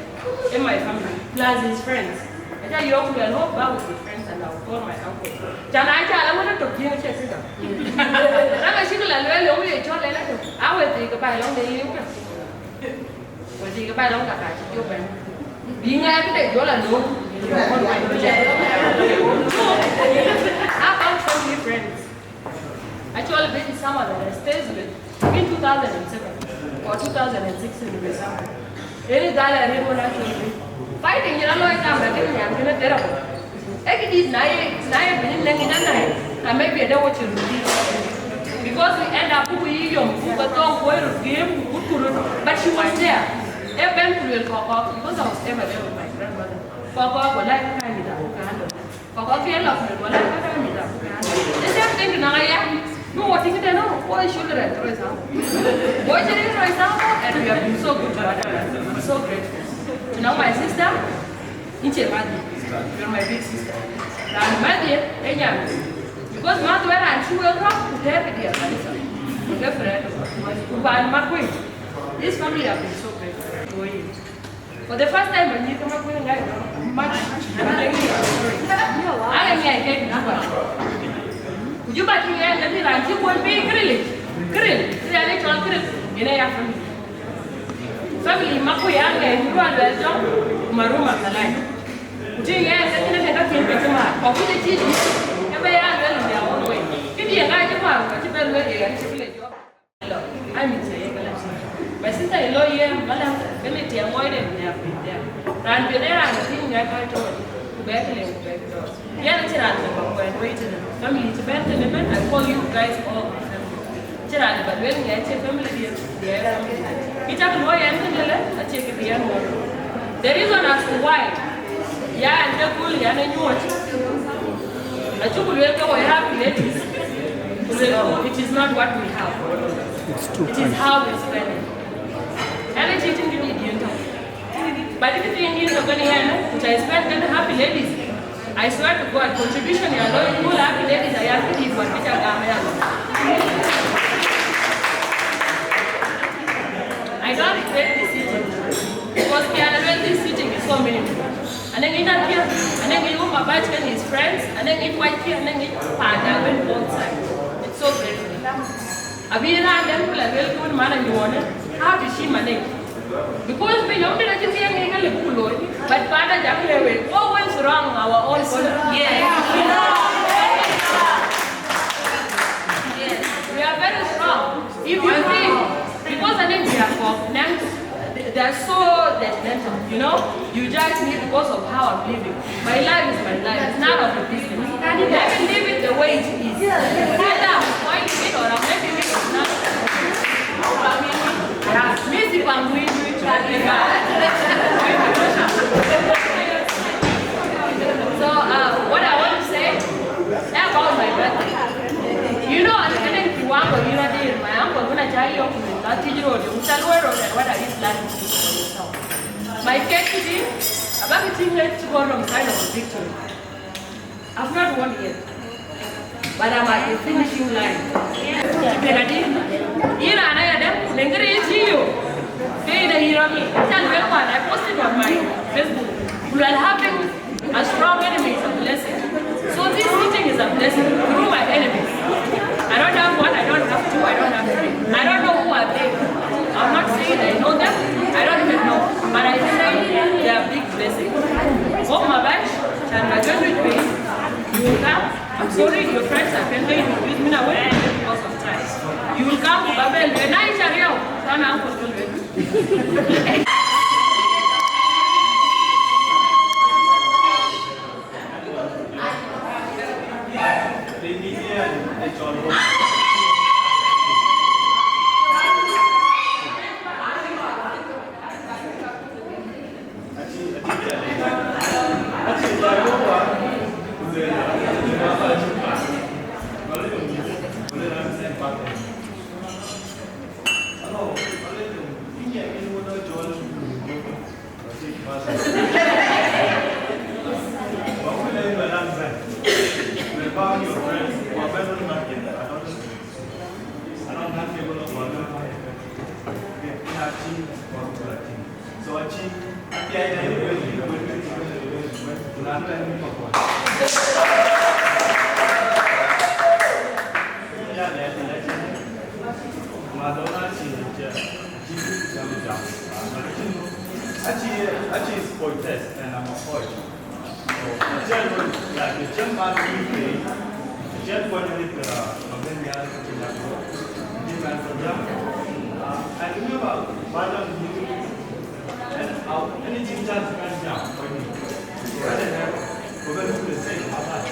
in my family, plus his friends. I tell you, I hope I will be friends and I'll call my uncle. I want to talk to you. I'm a single and only a child. I will take a bite on the year. We'll take a bite on the catch. Being a girl alone, how about family friends? I told been someone that I stayed with in 2007 or 2006 in December. Any guy I didn't want to fighting, you know, I'm going to terrible. I did and maybe I don't want you to do because we end up with Gumtoong game, but she was there. Eventually, because I was ever there with my grandmother. Kongor was like a kind of Kongor feel love me, but like a kind of the same thing now. No, what thing they know? Why should I throw it out? Why should I throw it out? And we have been so good to her. I'm so grateful. You know, my sister, you're my big sister. And my dear, because not where I'm sure will come to their dear Makuol. This family have been so grateful. For the first time when you come up with a guy, much I can't you but you and the like you won't be grilling. Really Chol grill in a family Makuol and Yirol Dances, Maruma Valentine. Doing as a or with the teaching, every other in their own way. If you like a man, but you better let I'm in my sister-in-law here, Madam, Valentine, and more than they have been there. And we're there, and I think I told you, better than doors. The other child, and waiting, family to better than I call you guys all my family. Child, but when you have family here, it's a boy and I check it. The reason as to why. Yeah, and the cool, and you watch. we have ladies. It is not what we have. It is how we spend it. And it's eating the Indian. But if you think you're going to which I spend on happy ladies, I swear to God, contribution you are going to happy ladies, I have to leave for Peter Gamel. I don't regret this sitting because this sitting is so meaningful. And then in here, and then you my batch and his friends, and then in white here, and then in partner went both sides. It's so grateful. I've been around them like well good man and you want it. How did she manage? Because we don't know to see a little but Father Jack, what went wrong our own son? Yes. Yes. We are very strong. If you think, because I think we are for they're so detrimental, you know? You judge me because of how I'm living. My life is my life. It's none of your business. Can you let me live it the way it is? Either I'm going to it or I'm making it not. Music I'm going to it. So what I want to say about my birthday. You know, I think you want to hear my uncle when I tell you that you know what I is planning to do for yourself. My cake today, about the thing to go on the side of a victory. I've not won yet, but I'm at the finishing line. Here and I am encourage you. I posted on my Facebook. We are having a strong enemy is a blessing. So this meeting is a blessing through my enemies. I don't have one, I don't have two, I don't have three. I don't know who are they. I'm not saying I know them, I don't even know. But I say they are big blessings. Oh my gosh, and my girl with me, you will come. I'm sorry, your friends are friendly, you will me away because of time. You will come to Babel, and I shall hear. Son, uncle, Achiik is protest and I'm a coach. I remember anything just went down for me. So I didn't have to say how much.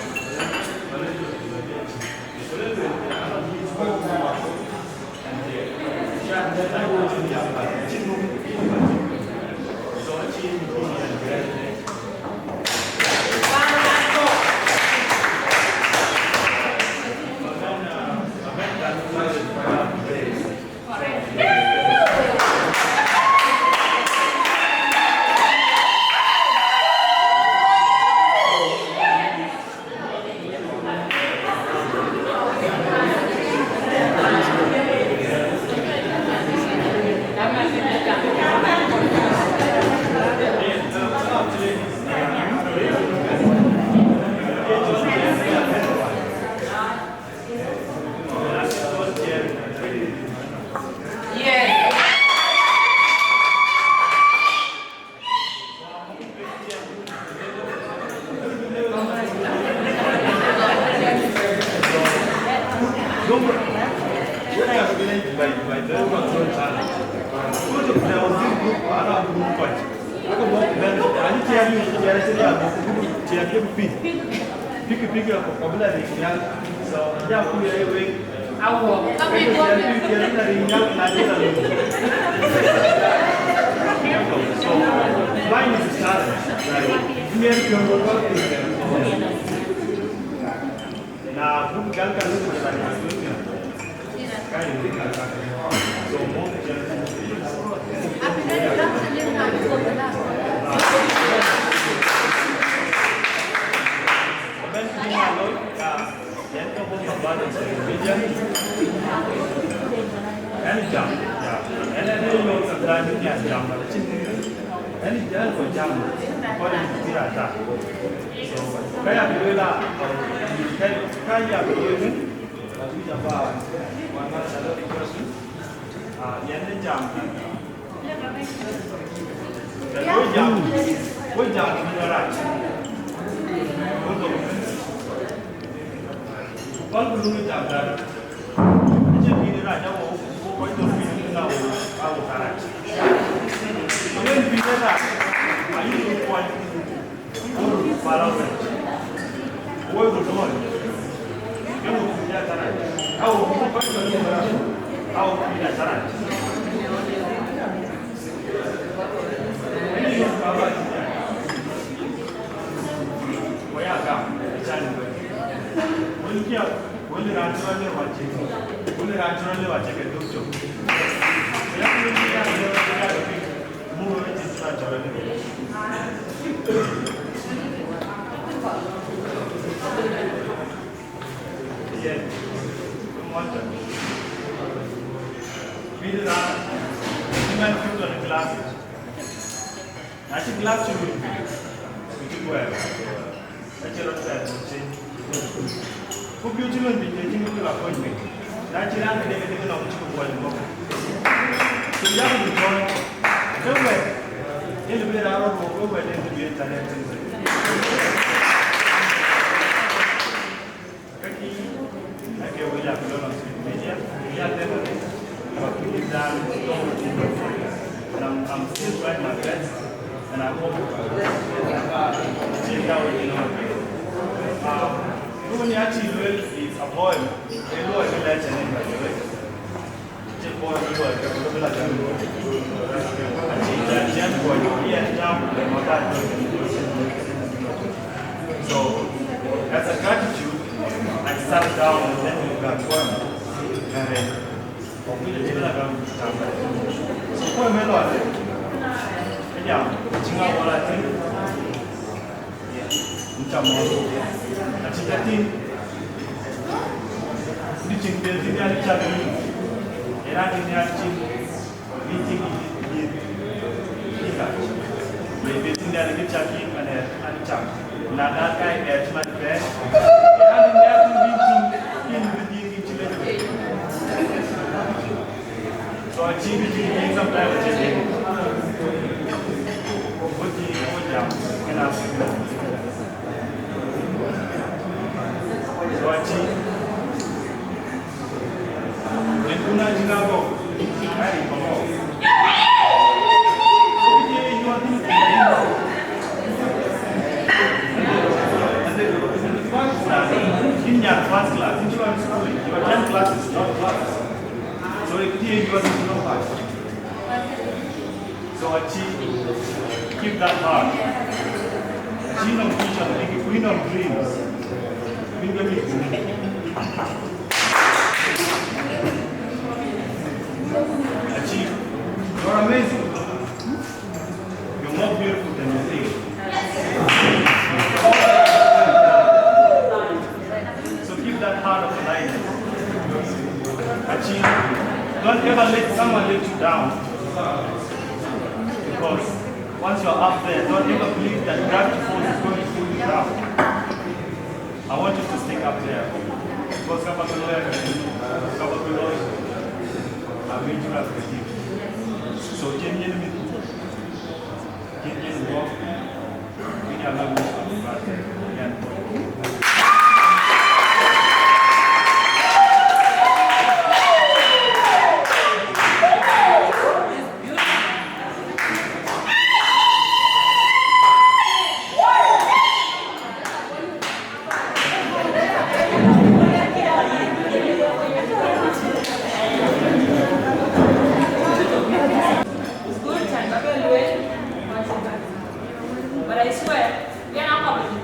But I swear, we are not coming.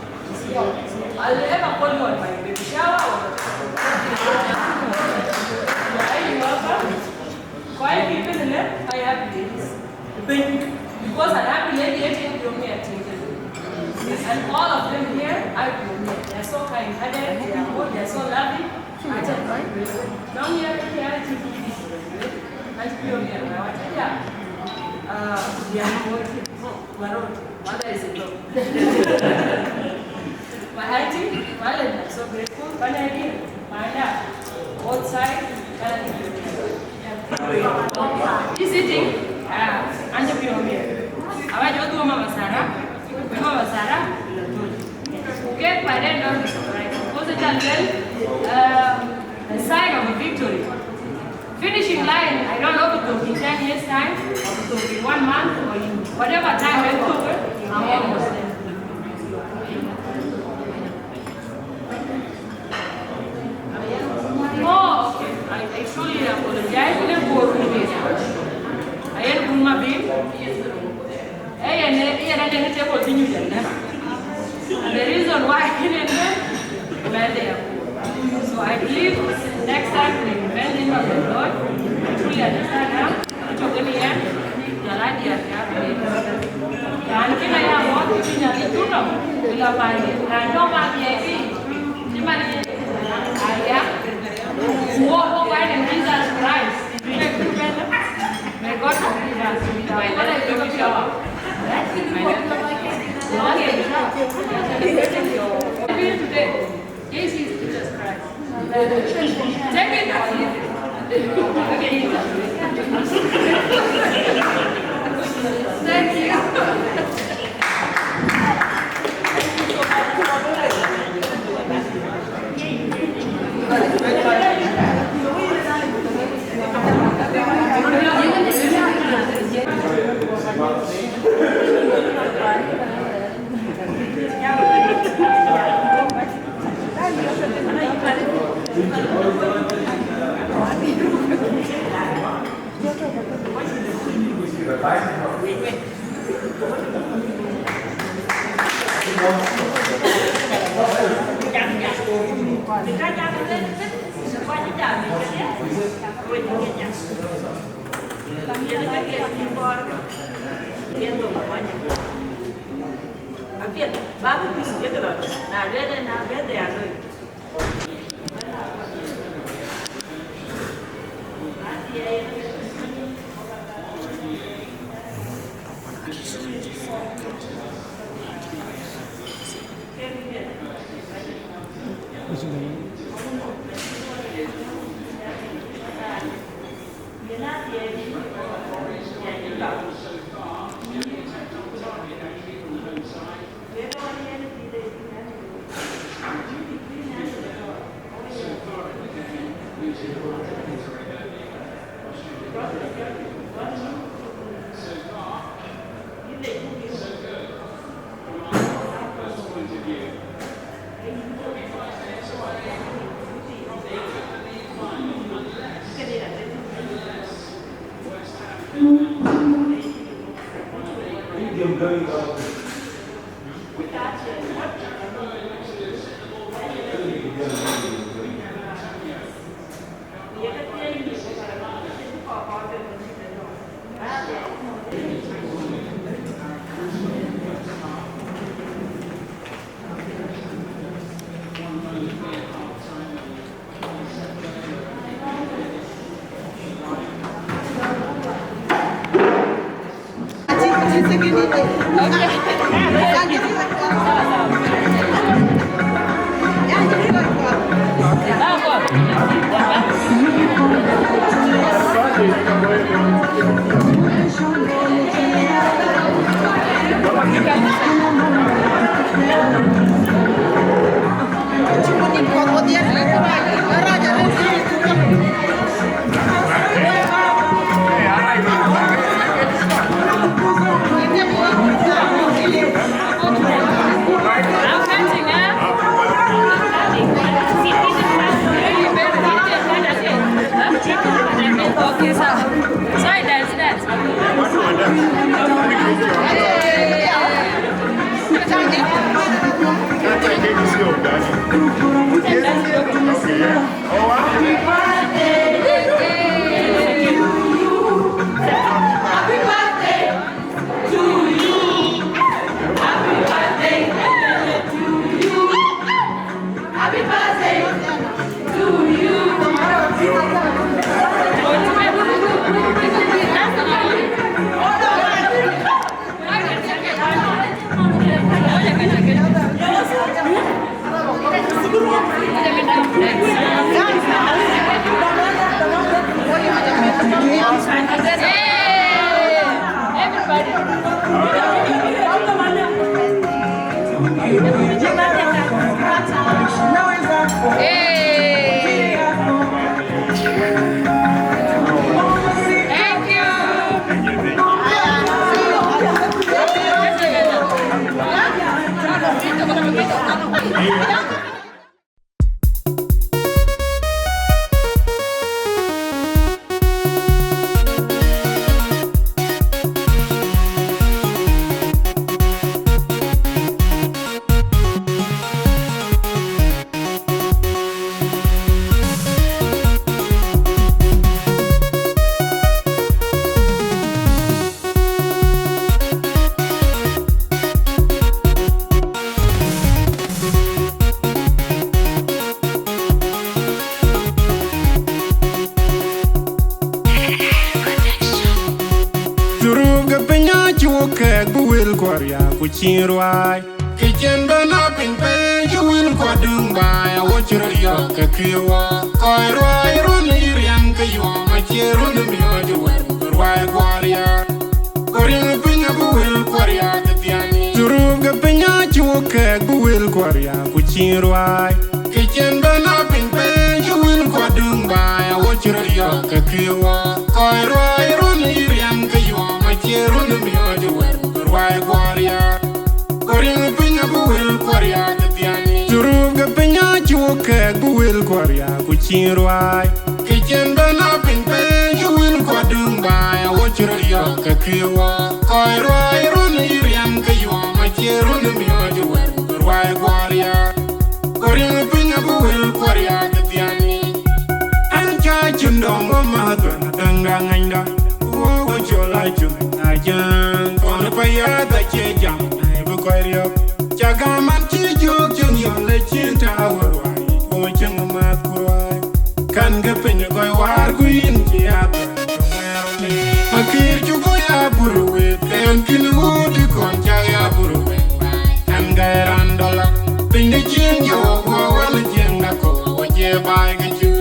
My auntie, Valentine, I'm so grateful. Panaruu, my dad, both sides, he's sitting, and the pyramid. I want to Mama Sarah, okay, by then, don't be surprised. Was it a sign of a victory? Finishing line, I don't know if it will be 10 years' time, or it will be 1 month, or whatever time I took it, I'm almost there. Oh, okay. I truly apologize. I am Mapior. And the reason why I didn't know, so I believe next time we invent in the Lord, I truly understand now. It's okay, yeah. The idea is and can I have what you know? We love my I know my baby. Walk by and Jesus Christ. May God forgive us. Today, this is Jesus Christ. Take it or leave it. Thank you. ke bu wil korea ku chirwai kichen bana pin pe ju wil ko dung ba ya wo chiryo ke kiwa koi roi run iriam ke yo ma chirun mi o ju wer roi korea korea pin bu wil korea ke tiani juru ke pinya chu ke bu wil korea ku chirwai kichen bana pin pe ju wil ko dung ba ya wo chiryo ke kiwa koi roi run iriam ke yo ma chirun mi o ju wer roi korea Korea pinya buwil korea ketiani Juru ke pinya chuke buwil korea kuchirwai Kichen bana pinpe juwil kwa dungbaya Wachiryo ke kiwa Koi roi runi iriam ke yuwa Machirun miyoji wer Rwai korea Korea pinya buwil korea ketiani Ancha chundongo mahadwana Tanga nganda Uwa chola chunga jan Kone payata chejam Korea Chagaman chijuk chung yon le chinta warwai Koma chung makuai Kan gapenya koi war kuin chiata Chungero le Makir chuko ya buruwe Ten kiluudi kon chaya buruwe Kan gairan dola Pinda chin jo wala jenga ko Waje bai gachu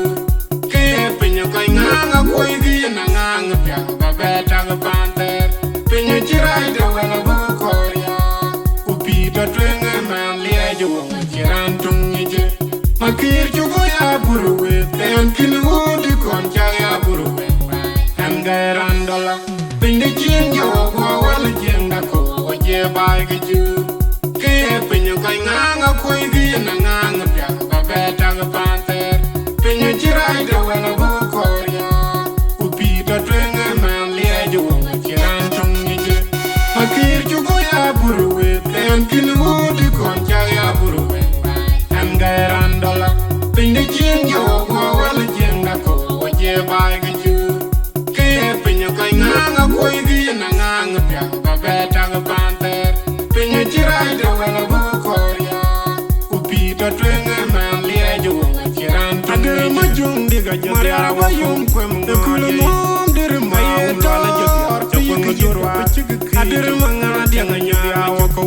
Kaya penya koi nganga koi gina nganga pya Babeta gapanter Penya chirai da wala bukoria Dachuek man liya jo chiran tungije Makir chuko ya buruwe Ten kiluudi kon chaya buruwe Kan gairan dola Pinda chin jo wala jenga ko Waje bai gachu Kaya pinya koi nganga koi gina nganga pya Babeta gapanter Pinya chirai da wala bukoria Upi dachuek man liya jo chiran tungije Makir chuko ya buruwe Ten kiluudi kon chaya buruwe Kan gairan dola Pinda chin jo wala jenga ko Waje bai gachu Kaya pinya koi nganga koi gina nganga pya Babeta gapanter Pinya chirai da wala bukoria Upi dachuek man liya jo chiran tungije Adere majung diga jati arwa yung kwe mga Ekulu mom dere maun wala jati Chapun ngajurwa Adere mangana dianga nyari awako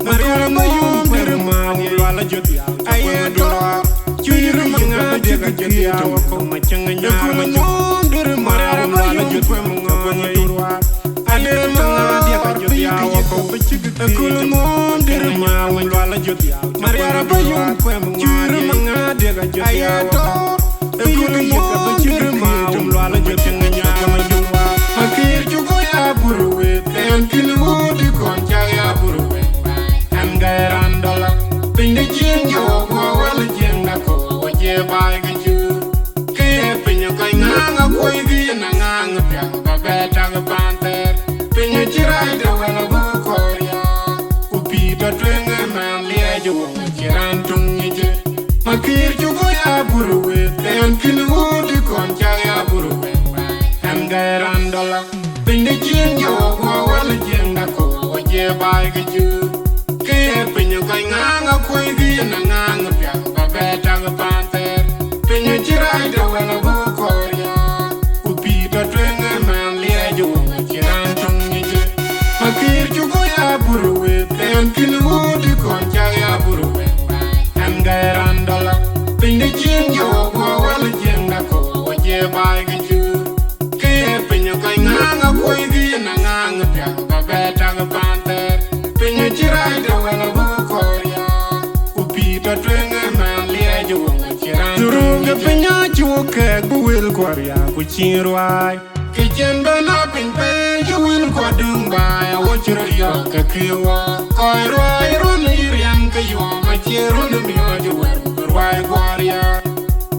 Mariara mayum dere maun wala jati Chapun ngajurwa Chuyiri mangana dianga jati awako Machanga nyari machung dere maun wala jati Chapun ngajurwa Adere mangana dianga jati awako Ekulu mom dere maun wala jati Mariara mayum Chuyiri mangana dianga jati awako Ekulu mom dere maun wala jati Makir chuko ya buruwe Ten kiluudi kon chaya buruwe Kan gairan dola Pinda chin jo wala jenga ko Waje bai gachu Kaya pinya koi nganga koi gina nganga pya Babeta gapanter Pinya chirai da wala bukoria Upi dachuek man liya jo chiran tungije Makir chuko ya buruwe Ten kiluudi kon chaya buruwe Kan gairan dola Pinda chin jo wala jenga ko Waje bai gachu Kaya pinya koi nganga koi gina nganga pya Babeta gapanter Pinya chirai da wala bukoria Upi dachuek man liya jo chiran tungije Makir chuko ya buruwe Ten kiluudi kon chaya buruwe Kan gairan dola Pinda chin jo wala jenga ko Waje bai gachu Kaya pinya koi nganga koi gina nganga pya Babeta gapanter Pinya chirai da wala bukoria Upi dachuek man liya jo chiran Juru ke pinya chuke buwil korea kuchirwai Kichen bana pinpe juwil kwa dungbaya Wachiryo ke kiwa Koi roi runi iriam ke yuwa Machirun miyoji wer Rwai korea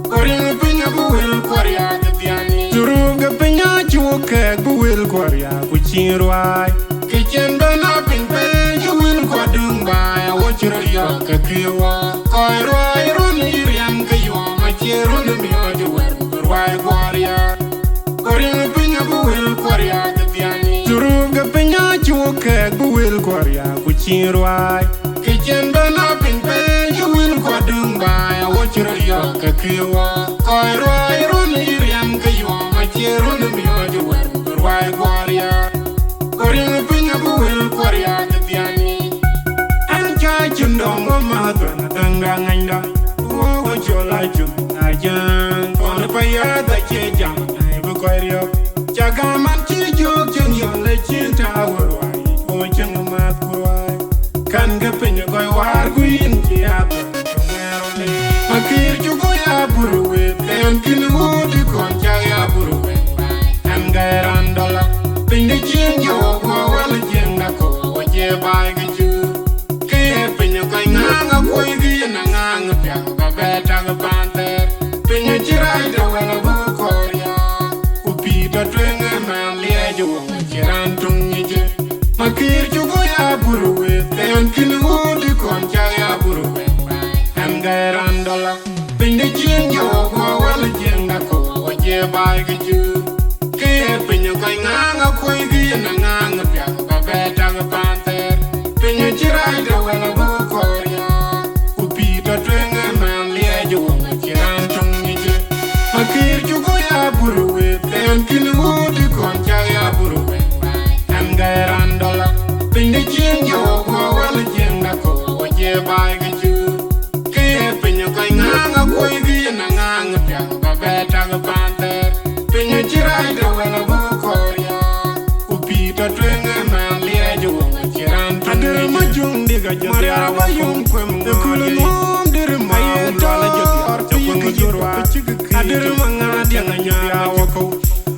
Korea pinya buwil korea ketiani Juru ke pinya chuke buwil korea kuchirwai Kichen bana pinpe juwil kwa dungbaya Wachiryo ke kiwa Koi roi runi iriam ke yuwa Machirun miyoji wer Rwai korea Korea pinya buwil korea ketiani Juru ke pinya chuke buwil korea kuchirwai Kichen bana pinpe juwil kwa dungbaya Wachiryo ke kiwa Koi roi runi iriam ke yuwa Machirun miyoji wer Rwai korea Korea pinya buwil Maria Diani. And Jajun don't go mother, Tanganga. Oh, what you like to? I jump on the fire that you jump. I will quite you. Jagaman Chijo, Junior, let you tower. Oh, Makuach. Can get in your boy war queen, Makir Chugoya Buru, and Kilu, the Conchaya Buru, and Gairandala. Pin the chin, you go well again, Nako, what you buy a Jew. Pin your going on a Quavy and a Nang of Yanga, Betang Panther. Pin your Chirai, the well of Korea, who Peter Twinger, man, Liajo, Chirantung. Makir Chugoya Buru, and Kilu, the Conchaya Buru, and Gairandala. Pin the chin, you go well again, Nako, what you buy a Jew. Pin your going on a Quavy and a Nang of Yanga, Betang Panther. Pin your Chirai, the well of Korea, who Peter Twinger, man, Liajo, Chirantung. Makir Chugoya Buru, and Kilu, the Conchaya Buru, and Gairandala. Pin the chin, you go well again, Nako, what you buy a Jew. Pin your going on a Quavy and a Nang of Yanga, Betang Panther. Pin your Chirai, the well of Korea, who Peter Twinger, man, Liajo, Chirantung. Majung Diga Maria Bayum, the Kulum, Dirmay, Adirmanga, Diana Wako,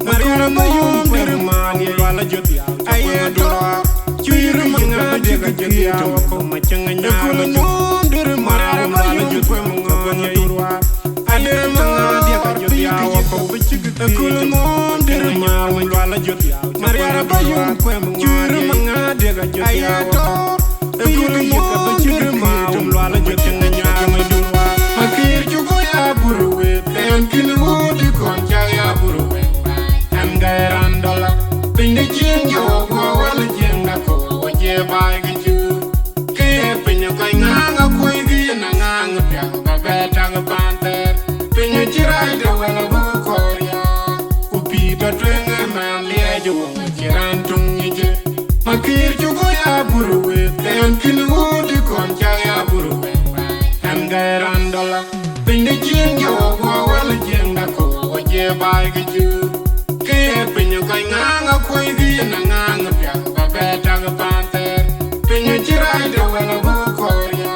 Maria Bayum, Dirmani, Valajotia, Ayadora, Chuirmanga, Diga Wako, Machanga, Kulum, Dirmara, Valajotua, Adirmanga, Diga Wako, the Kulum, Dirmar, Valajotia, Maria Bayum, Chuirmanga, Diga Wako. Makir Chugoya Buru, and Kilu, the Conchaya Buru, and Gairandala. Pin the chin, you go well again, Nako, what you buy a Jew. Pin your going on a Quavy and a Nang of Yanga, Betang Panther. Pin your Chirai, the well of Korea, who Peter Twinger, man, Liajo, Chirantung. Makir Chugoya Buru, and Kilu, the Conchaya Buru, and Gairandala. Pin the chin, you go well again, Nako, what you buy a Jew. Pin your going on a Quavy and a Nang of Yanga, Betang Panther. Pin your Chirai, the well of Korea,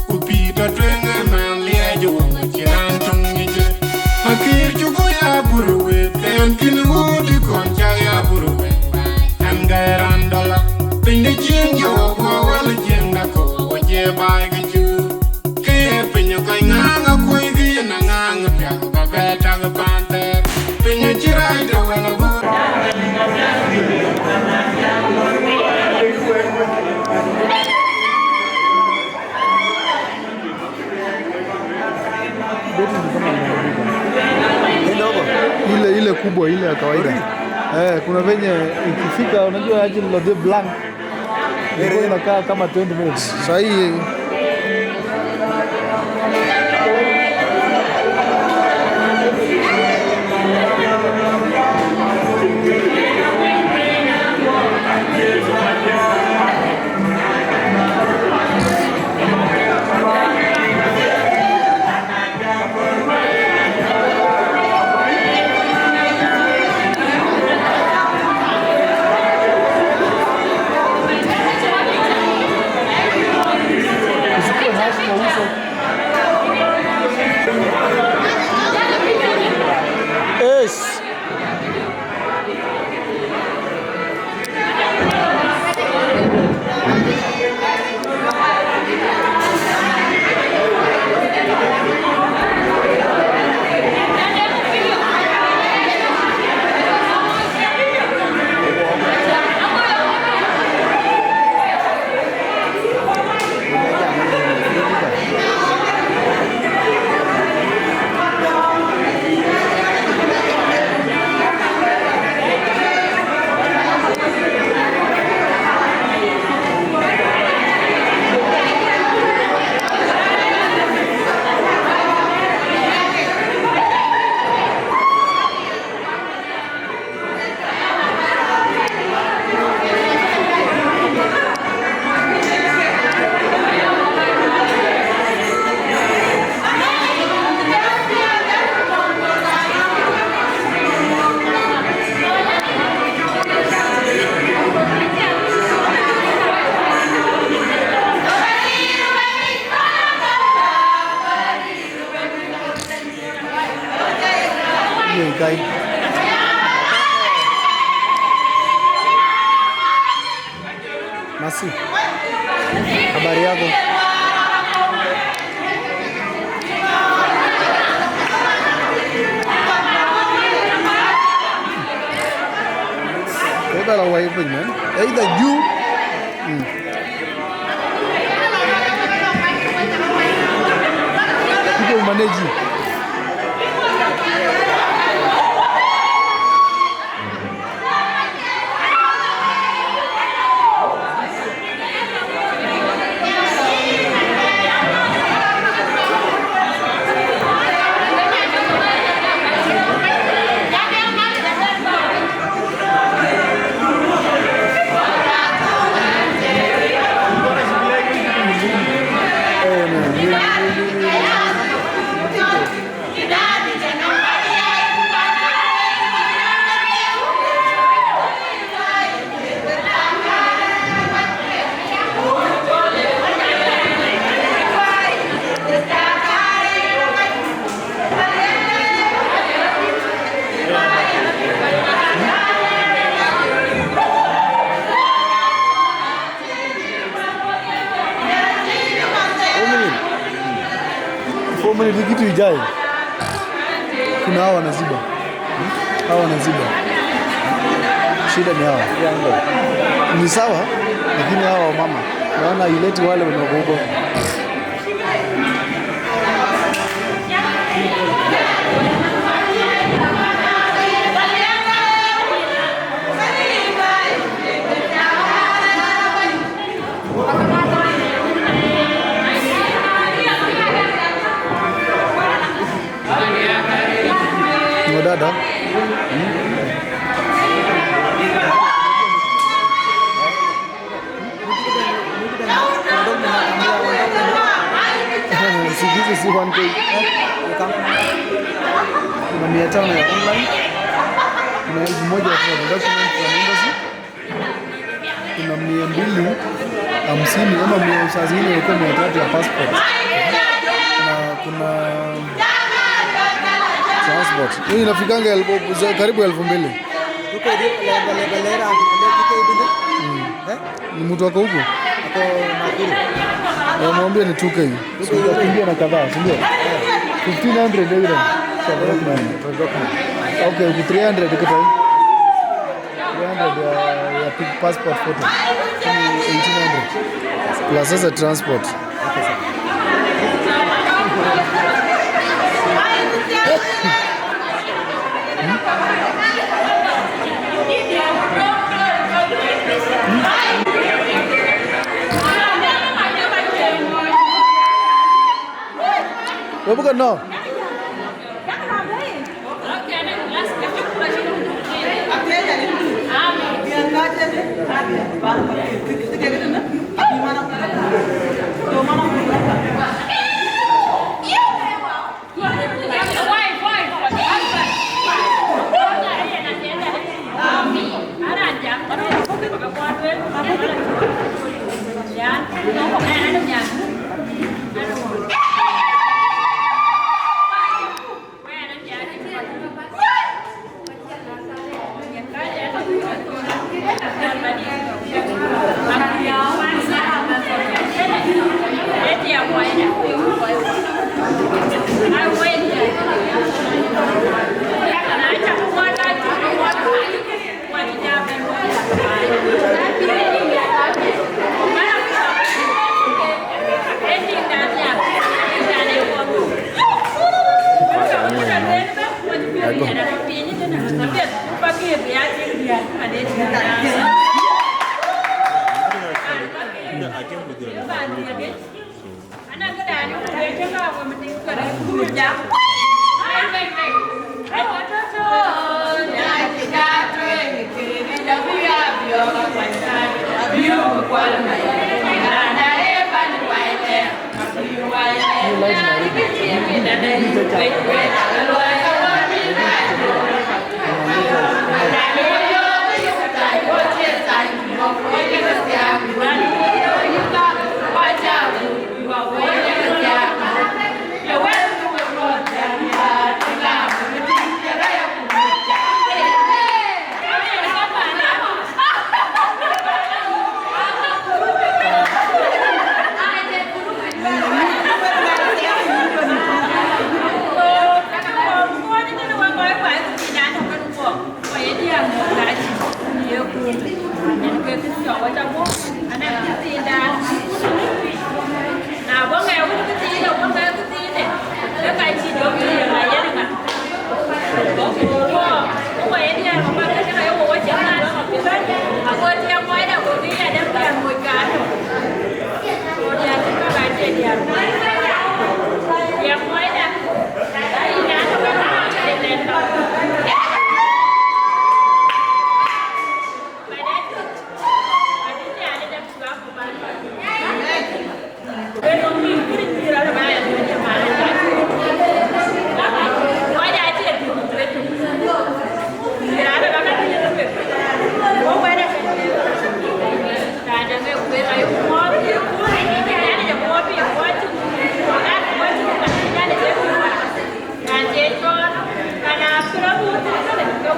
who Peter Twinger, man, Liajo, Chirantung. Makir Chugoya Buru, and Kilu, the Conchaya Buru, and Gairandala. Pin the chin, you go well again, Nako, what you buy a Jew. Pin your going on a Quavy and a Nang of Yanga, Betang Panther. Pin your Chirai, the well of ile kubwa ile ya kawaida. Kuna venye ikifika unajua aje lode blank. Ilikuwa inakaa kama 20 minutes. Sasa hii Ini kai. Masih. Habari yako? Kau dah lawai pun man. Either you. People manage you. Ni kitu ijayo. Kuna hawa wanaziba. Hawa wanaziba. Shida ni hawa. Ni sawa, lakini hawa mama. Naona ileti wale wanaogogo. Dada. Sigizi si 1K. Kuna 500 ya online. Kuna 1000 ya document ya embassy. Kuna 250 ama 100 kwa 300 ya passport. Na kuna transport. Hii inafikanga karibu 2000. Tuko lera ni mtu wako huko? Ako Nakuru. Mwambie ni 2K. Tukimbia na kadhaa, si ndio? 1500 euro. Okay, 300 kitu. 300 ya passport photo. 1800. Plus as a transport. Okay, sir. Bukan no.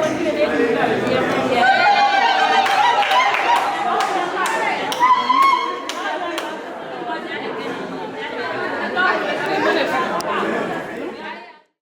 Aduldul